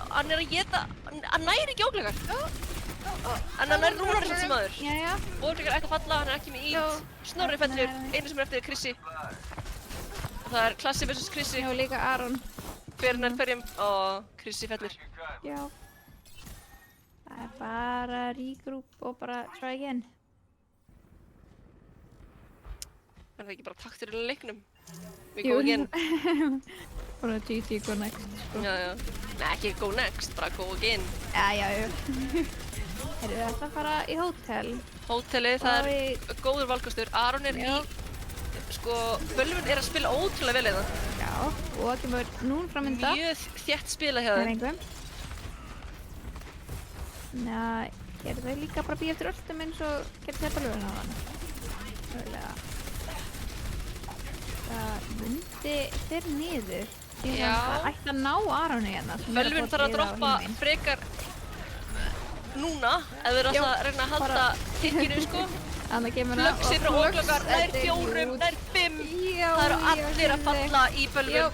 Hann er að geta, hann næri ekki óglegar. En hann er Rúnar sem áður. Óglegar ætti að falla, hann er ekki með ít. Snorri fellur, einu sem er eftir er Krissi. Það er Klassi vs. Krissi. Já, líka Aron. Hver nær hverjum og Krissi fellur. Já. Það er bara regroup og bara try again. Er það ekki bara taktur í leiknum? We go again. Bara GG go next, sko. Já. Nei, ekki go next, bara go again. Já. Heyrðu, það ætla að fara í hótel. Hótelið, það er góður valkostur. Aron er í... Sko, bölvun er að spila ótrúlega vel hérna. Já, og það kemur núna framönda. Mjög þétt spila hjá þeim. Já, gerðu þau líka bara býja eftir öllum eins og gerðu þau bölvun á hann. Mögulega. Það mundi þér niður. Já. Það ætti að ná Aroni hérna. Bölvun þarf að droppa frekar núna, ef við erum alltaf að reyna að halda tikkinu, sko. Þannig kemur það. Flöxi frá Óglokar, nær 4, nær 5. Það eru allir að falla í bölvun.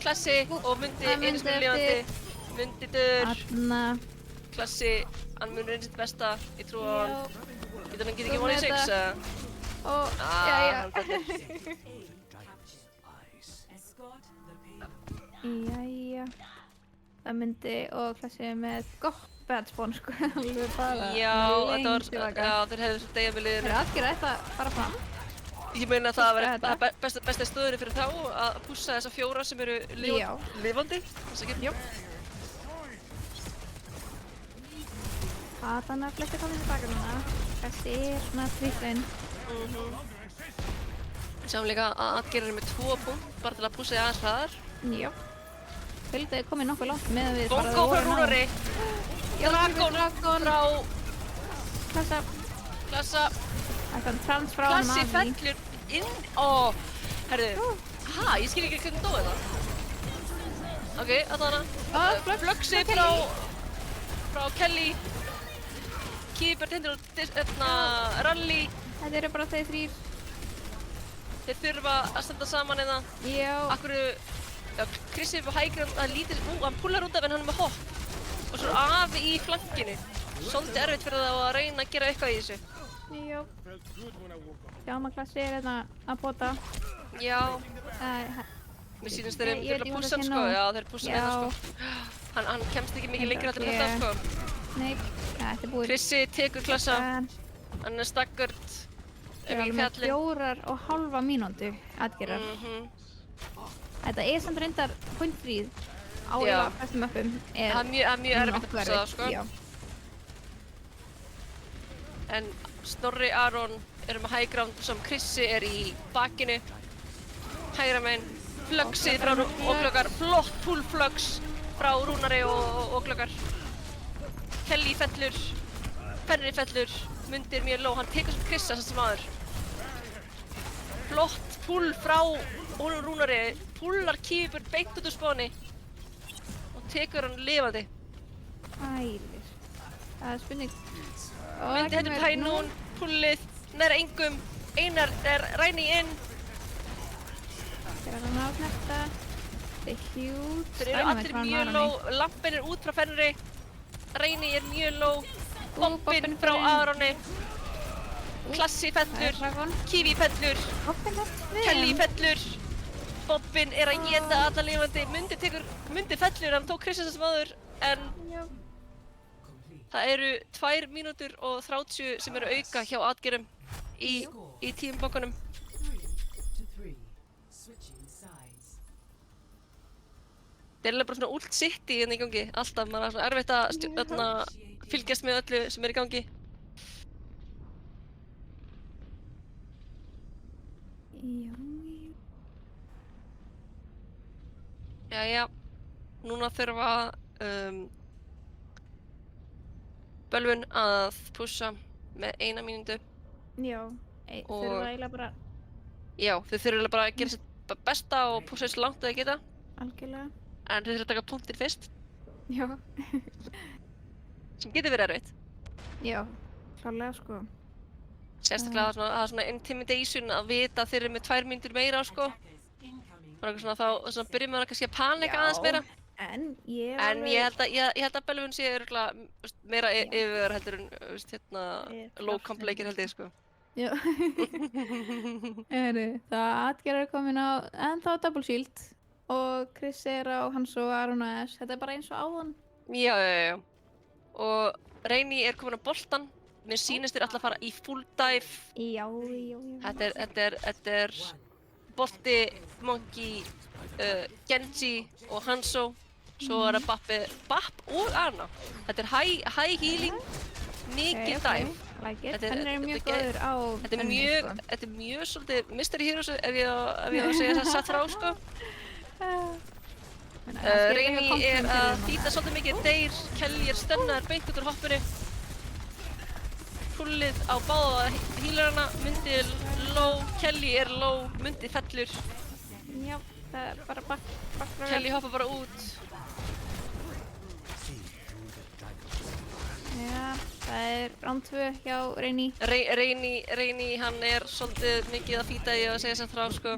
Klassi og Mundi eins með lifandi. Mundi dör. Þarna. Klassi, hann mun reyna sitt besta. Ég trú á hann. Getur hann ekki 1 í 6, eða? Og, hann fellur. Escort the payload. Jæja. Það myndi og Klassi með gott badspón, sko. Alveg bara. Já, lengi þetta var, tilbaka. já, þeir hefðu svo degja með liðinu. Þeir aðgerða þetta bara fram. Ég meina að það Pússa að vera besta stöðunni fyrir þá að pússa þessa 4 sem eru Já. lifandi. Jú. Þannig að flestir komið tilbaka núna. Klassi er svona tvífinn. Sjáum líka að Atgeir er með 2 punkt bara til að pússa því aðeins hraðar. Já. Fylgdaði komið nokkuð langt með við Bongo frá Rúnari. Dragon frá Klassa. Klassa. Það trans frá honum Klassi að því. fellur inn. Herðu. Ég skil ekki hvernig dói það. Ok, þarna. Flöxi frá Kelly. Kýbert hindur og Rally. Þetta eru bara þeir 3. Þeir þurfa að standa saman eða. Já. Já, Krissi upp á hægri, hann lítir, hann púlar út af en hann er með hopp. Og svo afi í flankinu. Svolítið erfitt fyrir það að reyna að gera eitthvað í þessu. Já. Sjáum að Klassi er hérna að pota. Já. Mér sýnist þeir eru að pússa hann, sko. Já, þeir pússa hérna, sko. Hann kemst ekki mikið lengra til þetta, sko. Nei, þetta er búið. Krissi tekur Klassa. Hann er stakkurt. Það er alveg með 4,5 mínútu Atgerðar. Þetta er samt reyndar pointfríð á flestum möppum. Það er mjög erfitt að pússa það, sko. Já. En Snorri, Aron eru með high ground sem Krissi er í bakinu. Hægra megin. Flöxi frá Óglokar. Flott pull-flöx frá Rúnari og Óglokar. Kelly fellur. Fenrir fellur. Mundi er mjög low. Hann tekur sem Krissa sem aður. Flott pull frá Rúnari. Pullar Kýbert beint út úr spáni. Og tekur hann lifandi. Ælir. Það er spurning. Mundi hendur Pænún. Pullið. Nær engum. Einar er ræni inn. Þeir eru að ná þetta. Þetta er hjút. Þeir eru allir mjög low. Lampin er út frá Fenri. Ræni er mjög low. Bobbin frá Aroni. Klassi fellur. Kiwi fellur. Kelly fellur. Bobbin er að éta alla lifandi. Mundi fellur, hann tók Krissa sem aður. En það eru 2 mínútur og 30 sem eru auka hjá Atgerum í tímabokkunum. 3-3. Switching sides. Það er alveg bara svona ult city hérna í gangi. Alltaf, maður er svona erfitt að fylgjast með öllu sem er í gangi. Jæja, núna þurfa bölvun að pússa með 1 mínútu. Já, þurfa eiginlega bara. Já, þau þurfa bara að gera sitt besta og pússa eins langt að þau geta. Algjörlega. En þau þurfa að taka punktir fyrst. Já. Sem getur verið erfitt. Já, klálega sko. Sérstaklega það er svona intimidation að vita að þeir eru með 2 mínútur meira, sko. Það er eitthvað svona þá byrjum maður kannski að panika aðeins meira. En ég held að bölvun sé örugglega meira yfir heldur en low comp leikir held ég, sko. Já. Það Atgeir er komin á ennþá double shield og Chris er á hans og Aron og S. Þetta er bara eins og áðan. Já. Og Reyni er komin á boltan. Mér sýnist þeir alltaf að fara í full dive. Já. Þetta er bolti, Monkey, Genji og Hanzo. Svo er það Bapp og Ana. Þetta er high healing, mikið dive. Like it. Hann er mjög góður á henni, sko. Þetta er mjög svolítið Mystery Heroes ef ég á að segja það satt frá, sko. Reyni er að þýta svolítið mikið deyr. Kelly er stunnaður beint út úr hoppinu. Pullið á báða healerana. Mundi er low, Kelly er low, Mundi fellur. Já, það er bara bakfrá. Kelly hoppar bara út. Já, það er round 2 hjá Reyni. Reyni, hann er svolítið mikið að fýta í að segja sér frá, sko.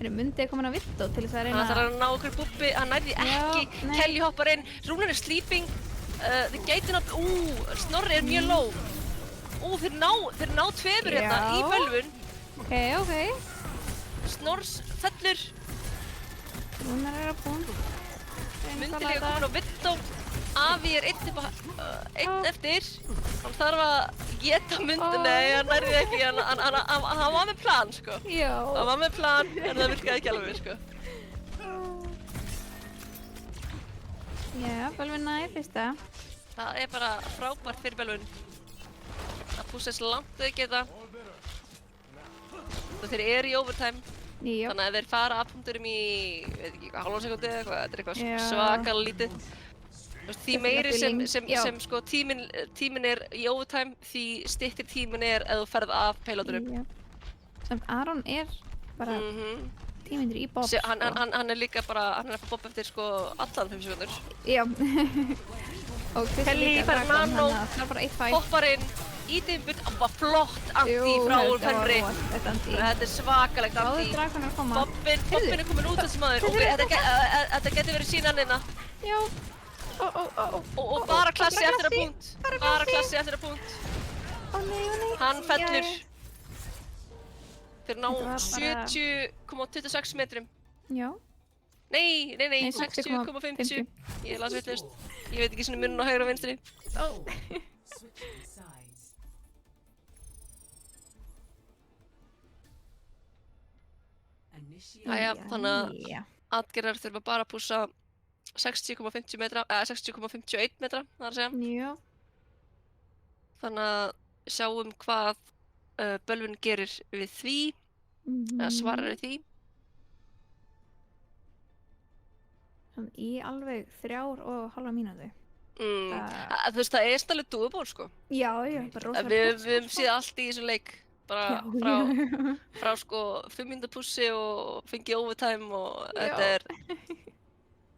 Þeir Mundi komin að Vittó til þess að Hann reyna þarf að ná okkur bubbi, hann nærði ekki, nei. Kelly hoppar inn, Rúnar er sleeping, þeir gæti Snorri er mjög low. Þeir ná tveimur hérna Já. í bölvun, Ok. Snors fellur, Rúnar er að búin. Mundi líka komin á Vittó, Afi er einn eftir, hann þarf að geta Mundi, nei, hann nærði ekki, hann var með plan, sko. Já. Hann var með plan, en það virkaði ekki alveg, sko. Já, Bölvin nær fyrsta. Það er bara frábært fyrir Bölvun að pússa eins langt þau geta. Þeir eru í overtime, Já. þannig að þeir fara afpundurum í, veit ekki, hálfa sekundu eða eitthvað, þetta er eitthvað Já. svakalega lítið. Því meiri Já. sem sko tíminn er í overtime, því styttir tíminn er ef þú ferð af payloadurum. Já. Samt Aron er bara 10 mínútur í bob. Hann er líka bara, hann er að fá bob eftir sko allan 5 sekundur. Já. Og Chris Kelly líka fær Dragon, nano, þannig að það er bara 1-5. Hoppar inn, ítið burt, bara flott anti frá Fenri. Þetta er svakalegt anti. Báðir Dragon er að koma. Bobbin er komin út þessi maður. Þetta getur verið sínan hérna. Já. Og bara klassi eftir að punkt. Bara klassi eftir að punkt. Ó nei. Hann fellur. Já. Þeir ná Þetta var bara- 70,26 metrum. Já. Nei, Nei, 60,50. Ég las vitlaust. Ég veit ekki svona munun á hægri og vinstri. Switching sides. Initiate. Jæja, þannig að Já. atgerðar þurfa bara að pússa 60,50 metra, eða 60,51 metra, það er að segja. Já. Þannig að sjáum hvað Bölvun gerir við því, eða svarar við því. Þannig í alveg 3,5 mínútu. Þú veist, það er alveg doable, sko. Já, bara rosalega Við höfum séð allt í þessum leik, bara Já. frá sko 5 mínútur pússi og fengið overtime og þetta Já.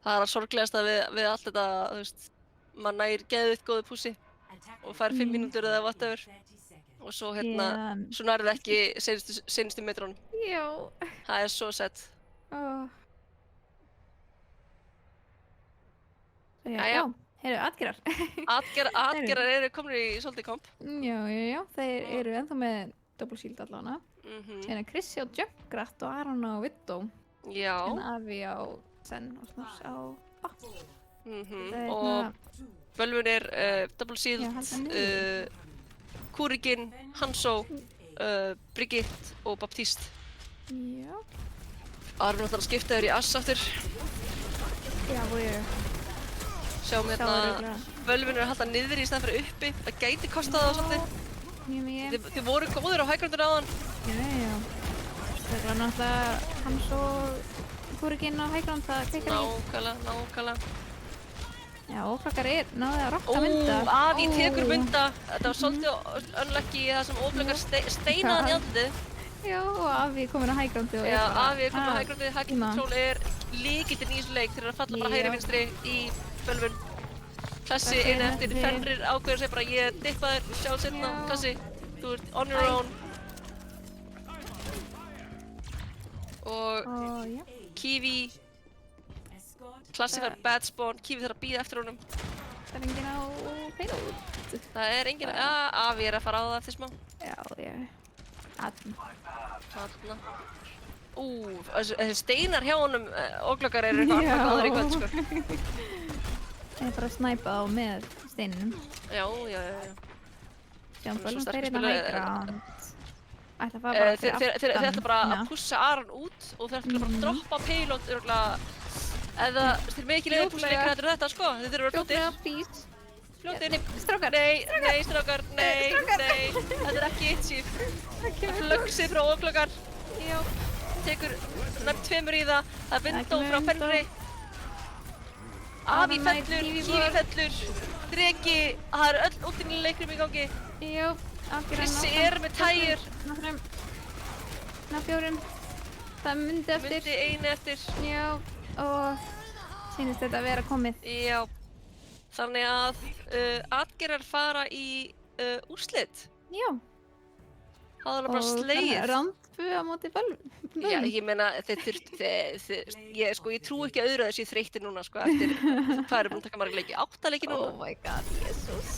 það er að sorglegasta við allt þetta, þú veist, maður nær geðvitt góðu pússi og fær 5 mínútur eða whatever og svo Já. svo nærðu ekki seinustu metrunum. Já. Það er svo sett. Ó. Jæja. Já, heyrðu, atgerar. Atgerar eru komnir í svolítið komp. Já, þeir eru ennþá með double shield allavega. En Chrissy á Junkrat og Aron á Vittó. Já. En Avi á Sen og Snors á Bop. Og Bölvun er double Já, shield, halda niður. Kúrikinn, Hanzo, Brigitte og Baptiste. Já. Aron er alltaf skiptaður í Ass aftur. Já, og Sjáum hérna, Bölvun er að halda niður í stæðan fyrir uppi. Það gæti kostað það svolítið. mjög mikið. Þið voru góðir á hæggrundur áðan. Já. Það er náttúrulega hans og Kúrikinn á Hægrand það kveikar í. Nákvæmlega. Já, óflakkar náði að rokka mynda. Afi tekur mynda. Þetta var svolítið unlucky það sem óflakkar steinaðan í andlitið. Já, og Afi komin á Hægrandi og Já, Afi er komin á hæggrundið. tíma. Hæggrundtról er líkillinn í þessu leik. Þeir eru að falla bara hægri vinstri í Bölvun. Klassi Klassi einu eftir, eftir. Fenrir ákveður sig bara ég er dippaður, sjá sérna, Já. Klassi, þú ert on your own. Og Og já. Kiwi, Escort. Klassi fær bad spawn, Kiwi þarf að bíða eftir honum. Það er enginn á payload. Það er enginn, Afi er að fara á það eftir smá. Já. Atn. Þarna. Þessi steinar hjá honum, óglokkar eru eitthvað annað góður í kvöld, sko. Það er bara að snæpa á með steininum. Já. Sjáum Svo Bölvun sterkur fyrir hérna spilaði- Hægrand. Ætla að fara bara fyrir aftan. Þeir ætla bara að Já. pussa Aron út og þeir ætla bara að droppa payload örugglega. Eða þeir með ekki leiði pússa lengur heldur en þetta, sko. Þeir þurfa að vera fljótir. Fljótlega, please. Fljótir. Strákar. Nei, strákar, nei. Þetta er ekki eitt síf. Flögsi frá óglokkar. Já. Tekur nefn tveimur í það. Það er Vindó Ekki frá Vindó. Fenri. Afi Aron nær fellur, Kiwi Kiwi vor. fellur. Dreki, það eru öll útinni leikrum í gangi. Já. Krissi er með tægjur. Náttúrulega. Ná fjórum. Það myndi eftir. Myndi einu eftir. Já. Og sýnist þetta að vera komið. Já. Þannig að atgerar fara í úrslit. Já, Það er bara og slegið. rándfu á móti bölvum. Já, ég meina, ég trú ekki að öðru að þessi þreytti núna, sko, eftir, hvað eru búin að taka marga leiki? 8 leiki núna? Oh my god, Jesus.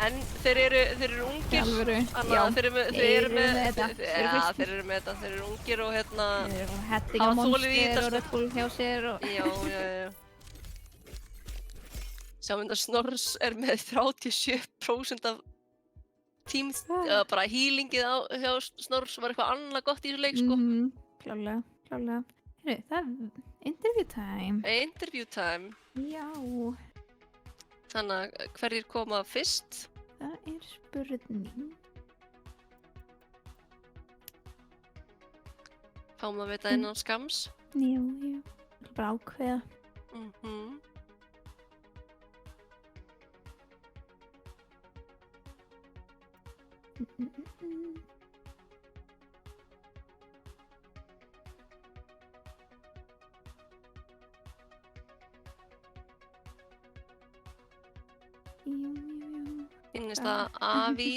En þeir eru ungir, Alvöru, þannig já. að þeir eru með þetta. Þeir eru með þetta, þeir eru ungir og hérna, Þeir eru hetting á hafa þolið í Monster þetta, og Red Bull hjá sér og... já. Sjáum við að Snorrs er með 37% af tíms, bara healingið hjá Snorrs var eitthvað annað gott í þessu leik, sko. Klálega. Heyrðu, það er interview time. Interview time. Já, Þannig að hverjir koma fyrst? það er spurning. Fáum að vita innan skams. Já, bara ákveða. Finnst það Avi,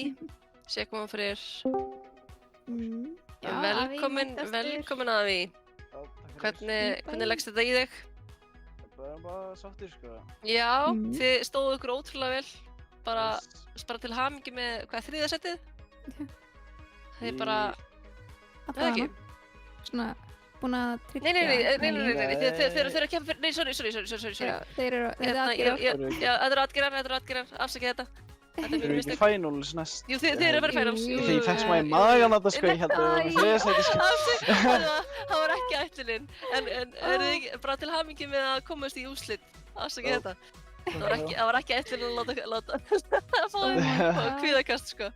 sé koma fyrir. Já, Velkomin Avi. Hvernig leggst þetta í þig? Bara sáttur, sko. Já, þið stóðu ykkur ótrúlega vel. Bara til hamingju með, hvað, 3. setið? Þið er bara, eða ekki? Svona, búin að tryggja... Nei, þið eru að keppa fyrir, nei, sorry. Já, þeir eru Já, þetta eru atgerar, afsakið þetta. Þetta er Eru mín ekki mistök. finals næst? Jú, þið eru að fara í finals. Jú. Því ég fekk smá í magan þetta, sko, ég held að það var 3. sæti, sko. Það var ekki ætlunin, en eru þið ekki bara til hamingju með að komast í úrslit, afsakið þetta. Það var ekki ætlunin að láta fá kvíðakast, sko.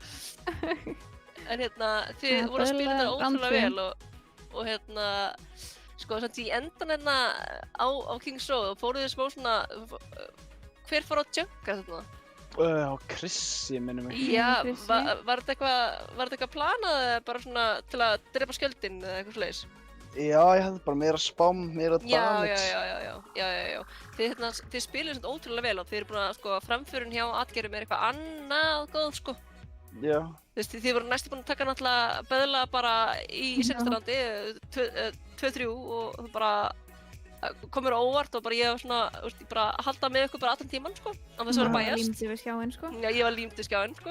En hérna, þið voru að spila þetta ótrúlega vel og hérna, sko, samt í endan hérna á Kings Row, fóruð þið smá svona, hver fór að junka þarna? Á Krissi, minnum ekki. Já, Krissi. var þetta eitthvað planað eða bara svona til að drepa skjöldinn eða eitthvað svoleiðis? Já, ég held bara meira spam, meira damage. Já. Þið spiluðu svona ótrúlega vel og þið eru búin að, sko, framförin hjá atgerum er eitthvað annað góð, sko. Já. Þið voru næstu búin að taka náttúrulega böðla bara í seinasta rándi, 2-3 og það bara kom mér á óvart og bara ég var svona, ég bara að halda með ykkur bara allan tíman, sko, á þess að vera bæjast. Límdi við skjáinn, sko. Já, ég var límd við skjáinn, sko.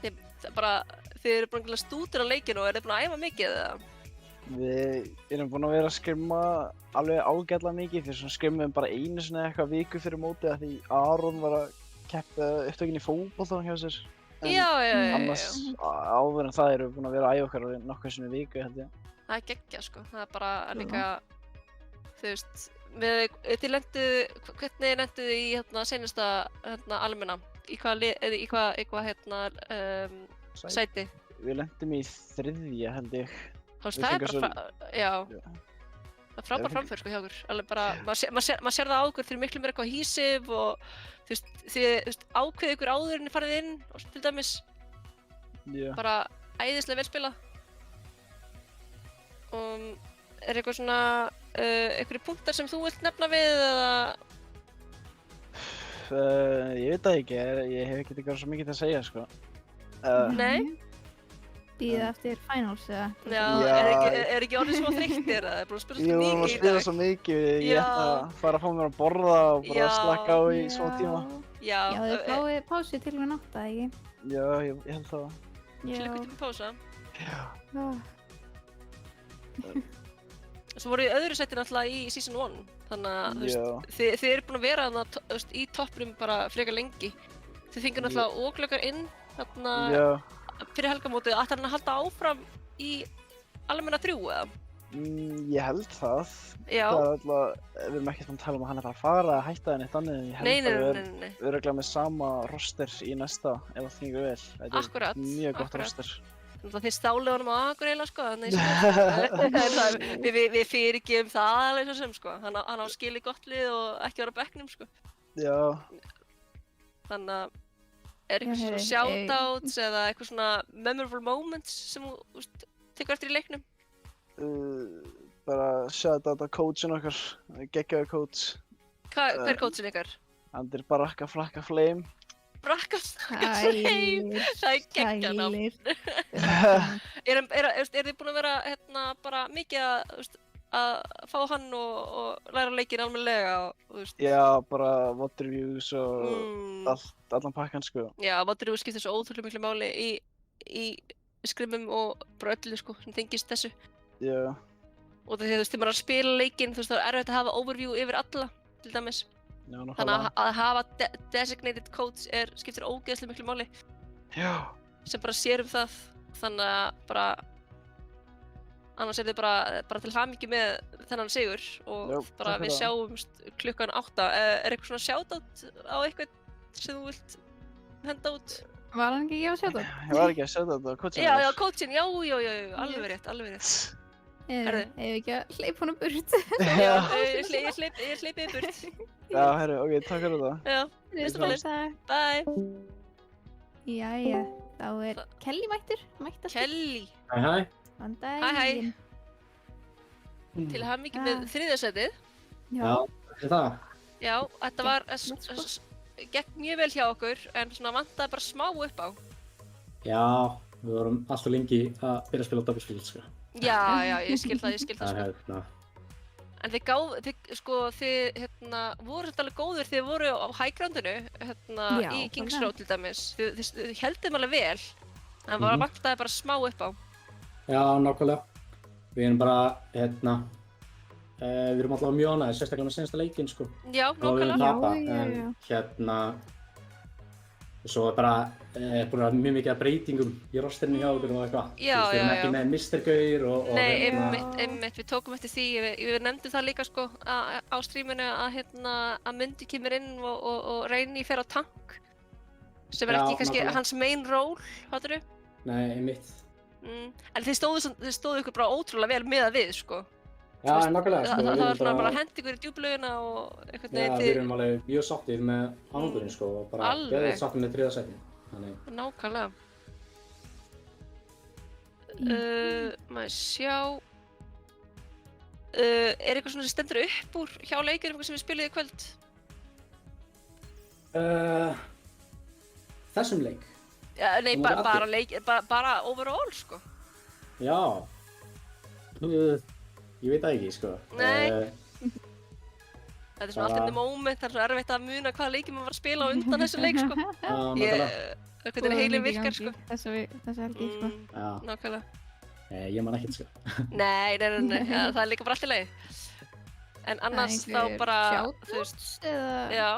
Þið eru búin að stúdera leikinn og eru búin að æfa mikið, eða? Við erum búin að vera að skrimma alveg ágætlega mikið, fyrir svona skrimmum bara einu sinni eitthvað viku fyrir mótið af því Aron var að keppa upptökin í fótbolta hjá sér. Já. Annars áður en það erum við búin að vera að æfa okkar nokkuð sinni viku, held ég. Það er geggjað, sko. Það er bara líka, þú veist, hvernig lenduð í hérna seinasta hérna almenna? Í hvað sæti? Við lendum í 3. held ég. Það er bara, já. Það er frábær framför, sko, hjá okkur. Alveg bara, maður sér það á okkur, þeir eru miklu meira eitthvað hýsif og þú veist, þið ákveðið ykkur áður en þið farið inn og til dæmis. Já. Bara æðislega vel spilað. Og er eitthvað svona, einhverjir punktar sem þú vilt nefna við eða? Ég veit það ekki, ég hef ekkert eitthvað svo mikið til að segja, sko. Nei? Býða eftir finals, eða? Já, er ekki orðið svo þreyttir eða? Það er búin að spila svo Ég var mikið að í spila dag. svo mikið, ég ætla að fara að fá mér að borða og bara slaka á í smá tíma. Já, Já, þið fáið pásu til við nátt, eða ekki? Já, ég held það. klukkutíma pása. Já. Svo voru í öðru sæti náttúrulega í Season 1, þannig að þú Já. veist, þið eru búin að vera þarna í toppnum bara frekar lengi. Þið fengur náttúrulega oklökar inn þarna Já. fyrir helgamótið. Ætlar hann að halda áfram í almenna 3 eða? Ég held það. Já. Það er alltaf, við erum ekkert búin að tala um að hann er bara að fara að hætta henni þannig. Ég held að við Nei. erum örugglega með sama roster í næsta ef allt gengur vel. Þetta Akkúrat, er mjög gott akkúrat. roster. Þannig að þið stálu honum á Akureyla, sko, þannig við fyrirgefum það alveg svo sem, sko. Hann á skilið gott lið og ekki vera á bekknum, sko. Já. Þannig að er eitthvað svona shoutouts eða eitthvað svona memorable moments sem þú tekur eftir í leiknum? Bara shoutout á coachin okkar, geggjaður coach. Hver er coachin ykkar? Andir Baraka Flakka Flame. Brakka Flame. Sælir, Það er geggjað nafn. sælir. Er þið búin að vera bara mikið að fá hann og læra leikinn almennilega og þú veist? Já, bara VOD reviews og allan pakkan sko. Já, VOD reviews skiptir svo ótrúlega miklu máli í skrimum og bara öllu sko sem tengist þessu. Já. Og þegar þú veist, þegar maður er að spila leikinn, þú veist, það er erfitt að hafa overview yfir alla, til dæmis. Já, Þannig nákvæmlega. að hafa designated coach skiptir ógeðslega miklu máli Já. sem bara sér það. Þannig að bara annars þið bara til hamingju með þennan sigur og Já, bara takk við fyrir sjáumst klukkan 8. Er eitthvað svona shoutout á eitthvað sem þú vilt henda út? Var hann ekki að gefa sjátt? Ég var ekki að setja þetta á coachinn. Já, coachin, já, alveg rétt. Herðu. Ef ekki að hleypa honum burt. Já, ég hleypi þið burt. Já, herru, ok, takk fyrir það. Já, fyrsta málið. Bye. Jæja, þá er Kelly mættastur. Kelly, Hæ. Góðan Hæ. daginn. til hamingju með þriðja setið. Já, það. Já, þetta var, gekk mjög vel hjá okkur, en svona vantaði bara smá upp á. Já, við vorum alltaf lengi að byrja að spila double-spil, sko. Já, ég skil það Það sko. En þið voru þetta alveg góður þegar þið voru á high-groundinu, Já, í Kings klárlega. Road til dæmis. Þið heldum alveg vel, en vantaði bara smá upp á. Já, nákvæmlega. Við erum bara, við erum alltaf mjög ánægðir, sérstaklega með senasta leikinn, sko. Já, Og við erum nákvæmlega. tapa, en svo er bara búin að vera mjög mikið af breytingum í rosterinu hjá okkur og eitthvað. Já, Við erum já, ekki já. með Mr. Gaur og Nei, einmitt, við tókum eftir því, við nefndum það líka sko á streaminu að Mundi kemur inn og Reyni fer á tank sem er Já, ekki kannski nákvæmlega. hans main role, hatturðu? Nei, einmitt. En þið stóðu ykkur bara ótrúlega vel með við sko. Já, nákvæmlega, sko. Það við var erum svona bara að henda ykkur í djúplaugina og einhvern Já, við veginn erum alveg mjög sáttir með árangurinn, sko, og bara Alveg. geðveikt sáttir með þriðja sæti. Þannig, nákvæmlega. Maður sjá. Er eitthvað svona sem stendur upp úr hjá leikjum eitthvað sem við spiluðu í kvöld? þessum leik, Ja, nei, Þú voru bara allir? leik, bara overall sko. já, ég veit það ekki, sko. Nei. Þetta er svona Bara- allt in the moment, það er svona erfitt að muna hvaða leiki maður var að spila á undan þessu leik sko. Já, Ég, nákvæmlega. hvernig heilin virkar sko. Þessu helgi, sko. Já, Nákvæmlega. ég man ekkert, sko. Nei, ja, það er líka bara allt í lagi. En annars þá bara, þú veist, Shoutouts eða... já,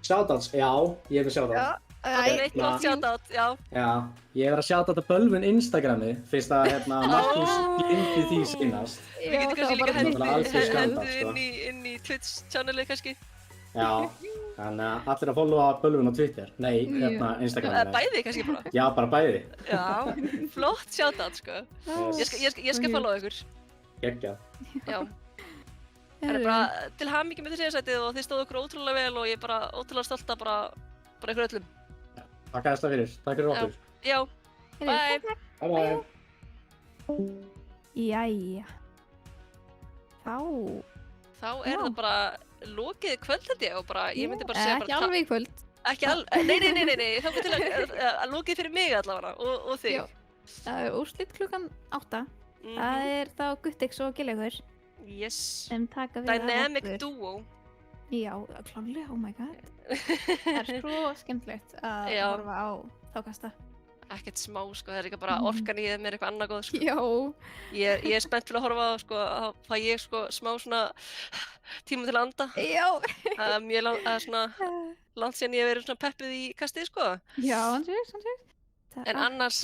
Shoutouts, já, ég hef með shoutout. það er eitt gott shoutout, já. Já, ég hef verið að shoutouta Bölvun Instagrami, fyrst að Markus glimti því seinast. Við getum kannski líka náttúrulega algjör skandall, sko. inn í Twitch channelið kannski. Já, þannig að allir að followa Bölvun á Twitter, nei, Instagrami. Bæði kannski bara. Já, bara bæði. Já, flott shoutout sko. Ég skal followa ykkur. Geggjað. Já. Það er bara til hamingju með þriðja sætið og þið stóðu okkur ótrúlega vel og ég er bara ótrúlega stolt að bara ykkur öllum. Takk æðislega fyrir, takk fyrir okkur. Já, bye! Bye bye. Jæja. Þá er það bara lokið kvöld held ég og bara, ég myndi bara segja Ekki alveg í kvöld. Ekki alveg, nei, þá til að lokið fyrir mig allavega og þig. Já. Það er úrslit klukkan 8. Mhm. Það er þá Guttix og Gillegur Yes, sem taka við af dynamic okkur. duo. Já, klárlega, oh my god. Það er svo skemmtilegt að Já. horfa á þá kasta. Ekkert smá sko, það er líka bara orkan í þeim er eitthvað annað góð sko. Já. Ég er spennt til að horfa á það sko, þá fæ ég sko smá svona tíma til að anda. Já. Það er mjög svona langt síðan ég hef verið svona peppuð í kastið sko. Já, hann sér. En annars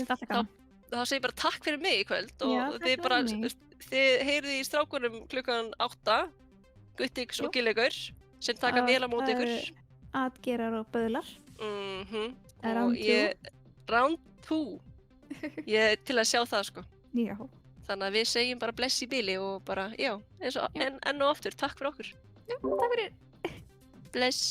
þá segi ég bara takk fyrir mig í kvöld og Já, takk þið fyrir bara, mig. þið heyrið í strákunum klukkan 8, Guttix og Gillegur sem taka vel á móti ykkur. Atgerar og böðlar. Og round 2, ég er til að sjá það sko. Já. Þannig að við segjum bara bless í bili og bara, já, eins og enn og aftur, takk fyrir okkur. Já, takk fyrir. Bless.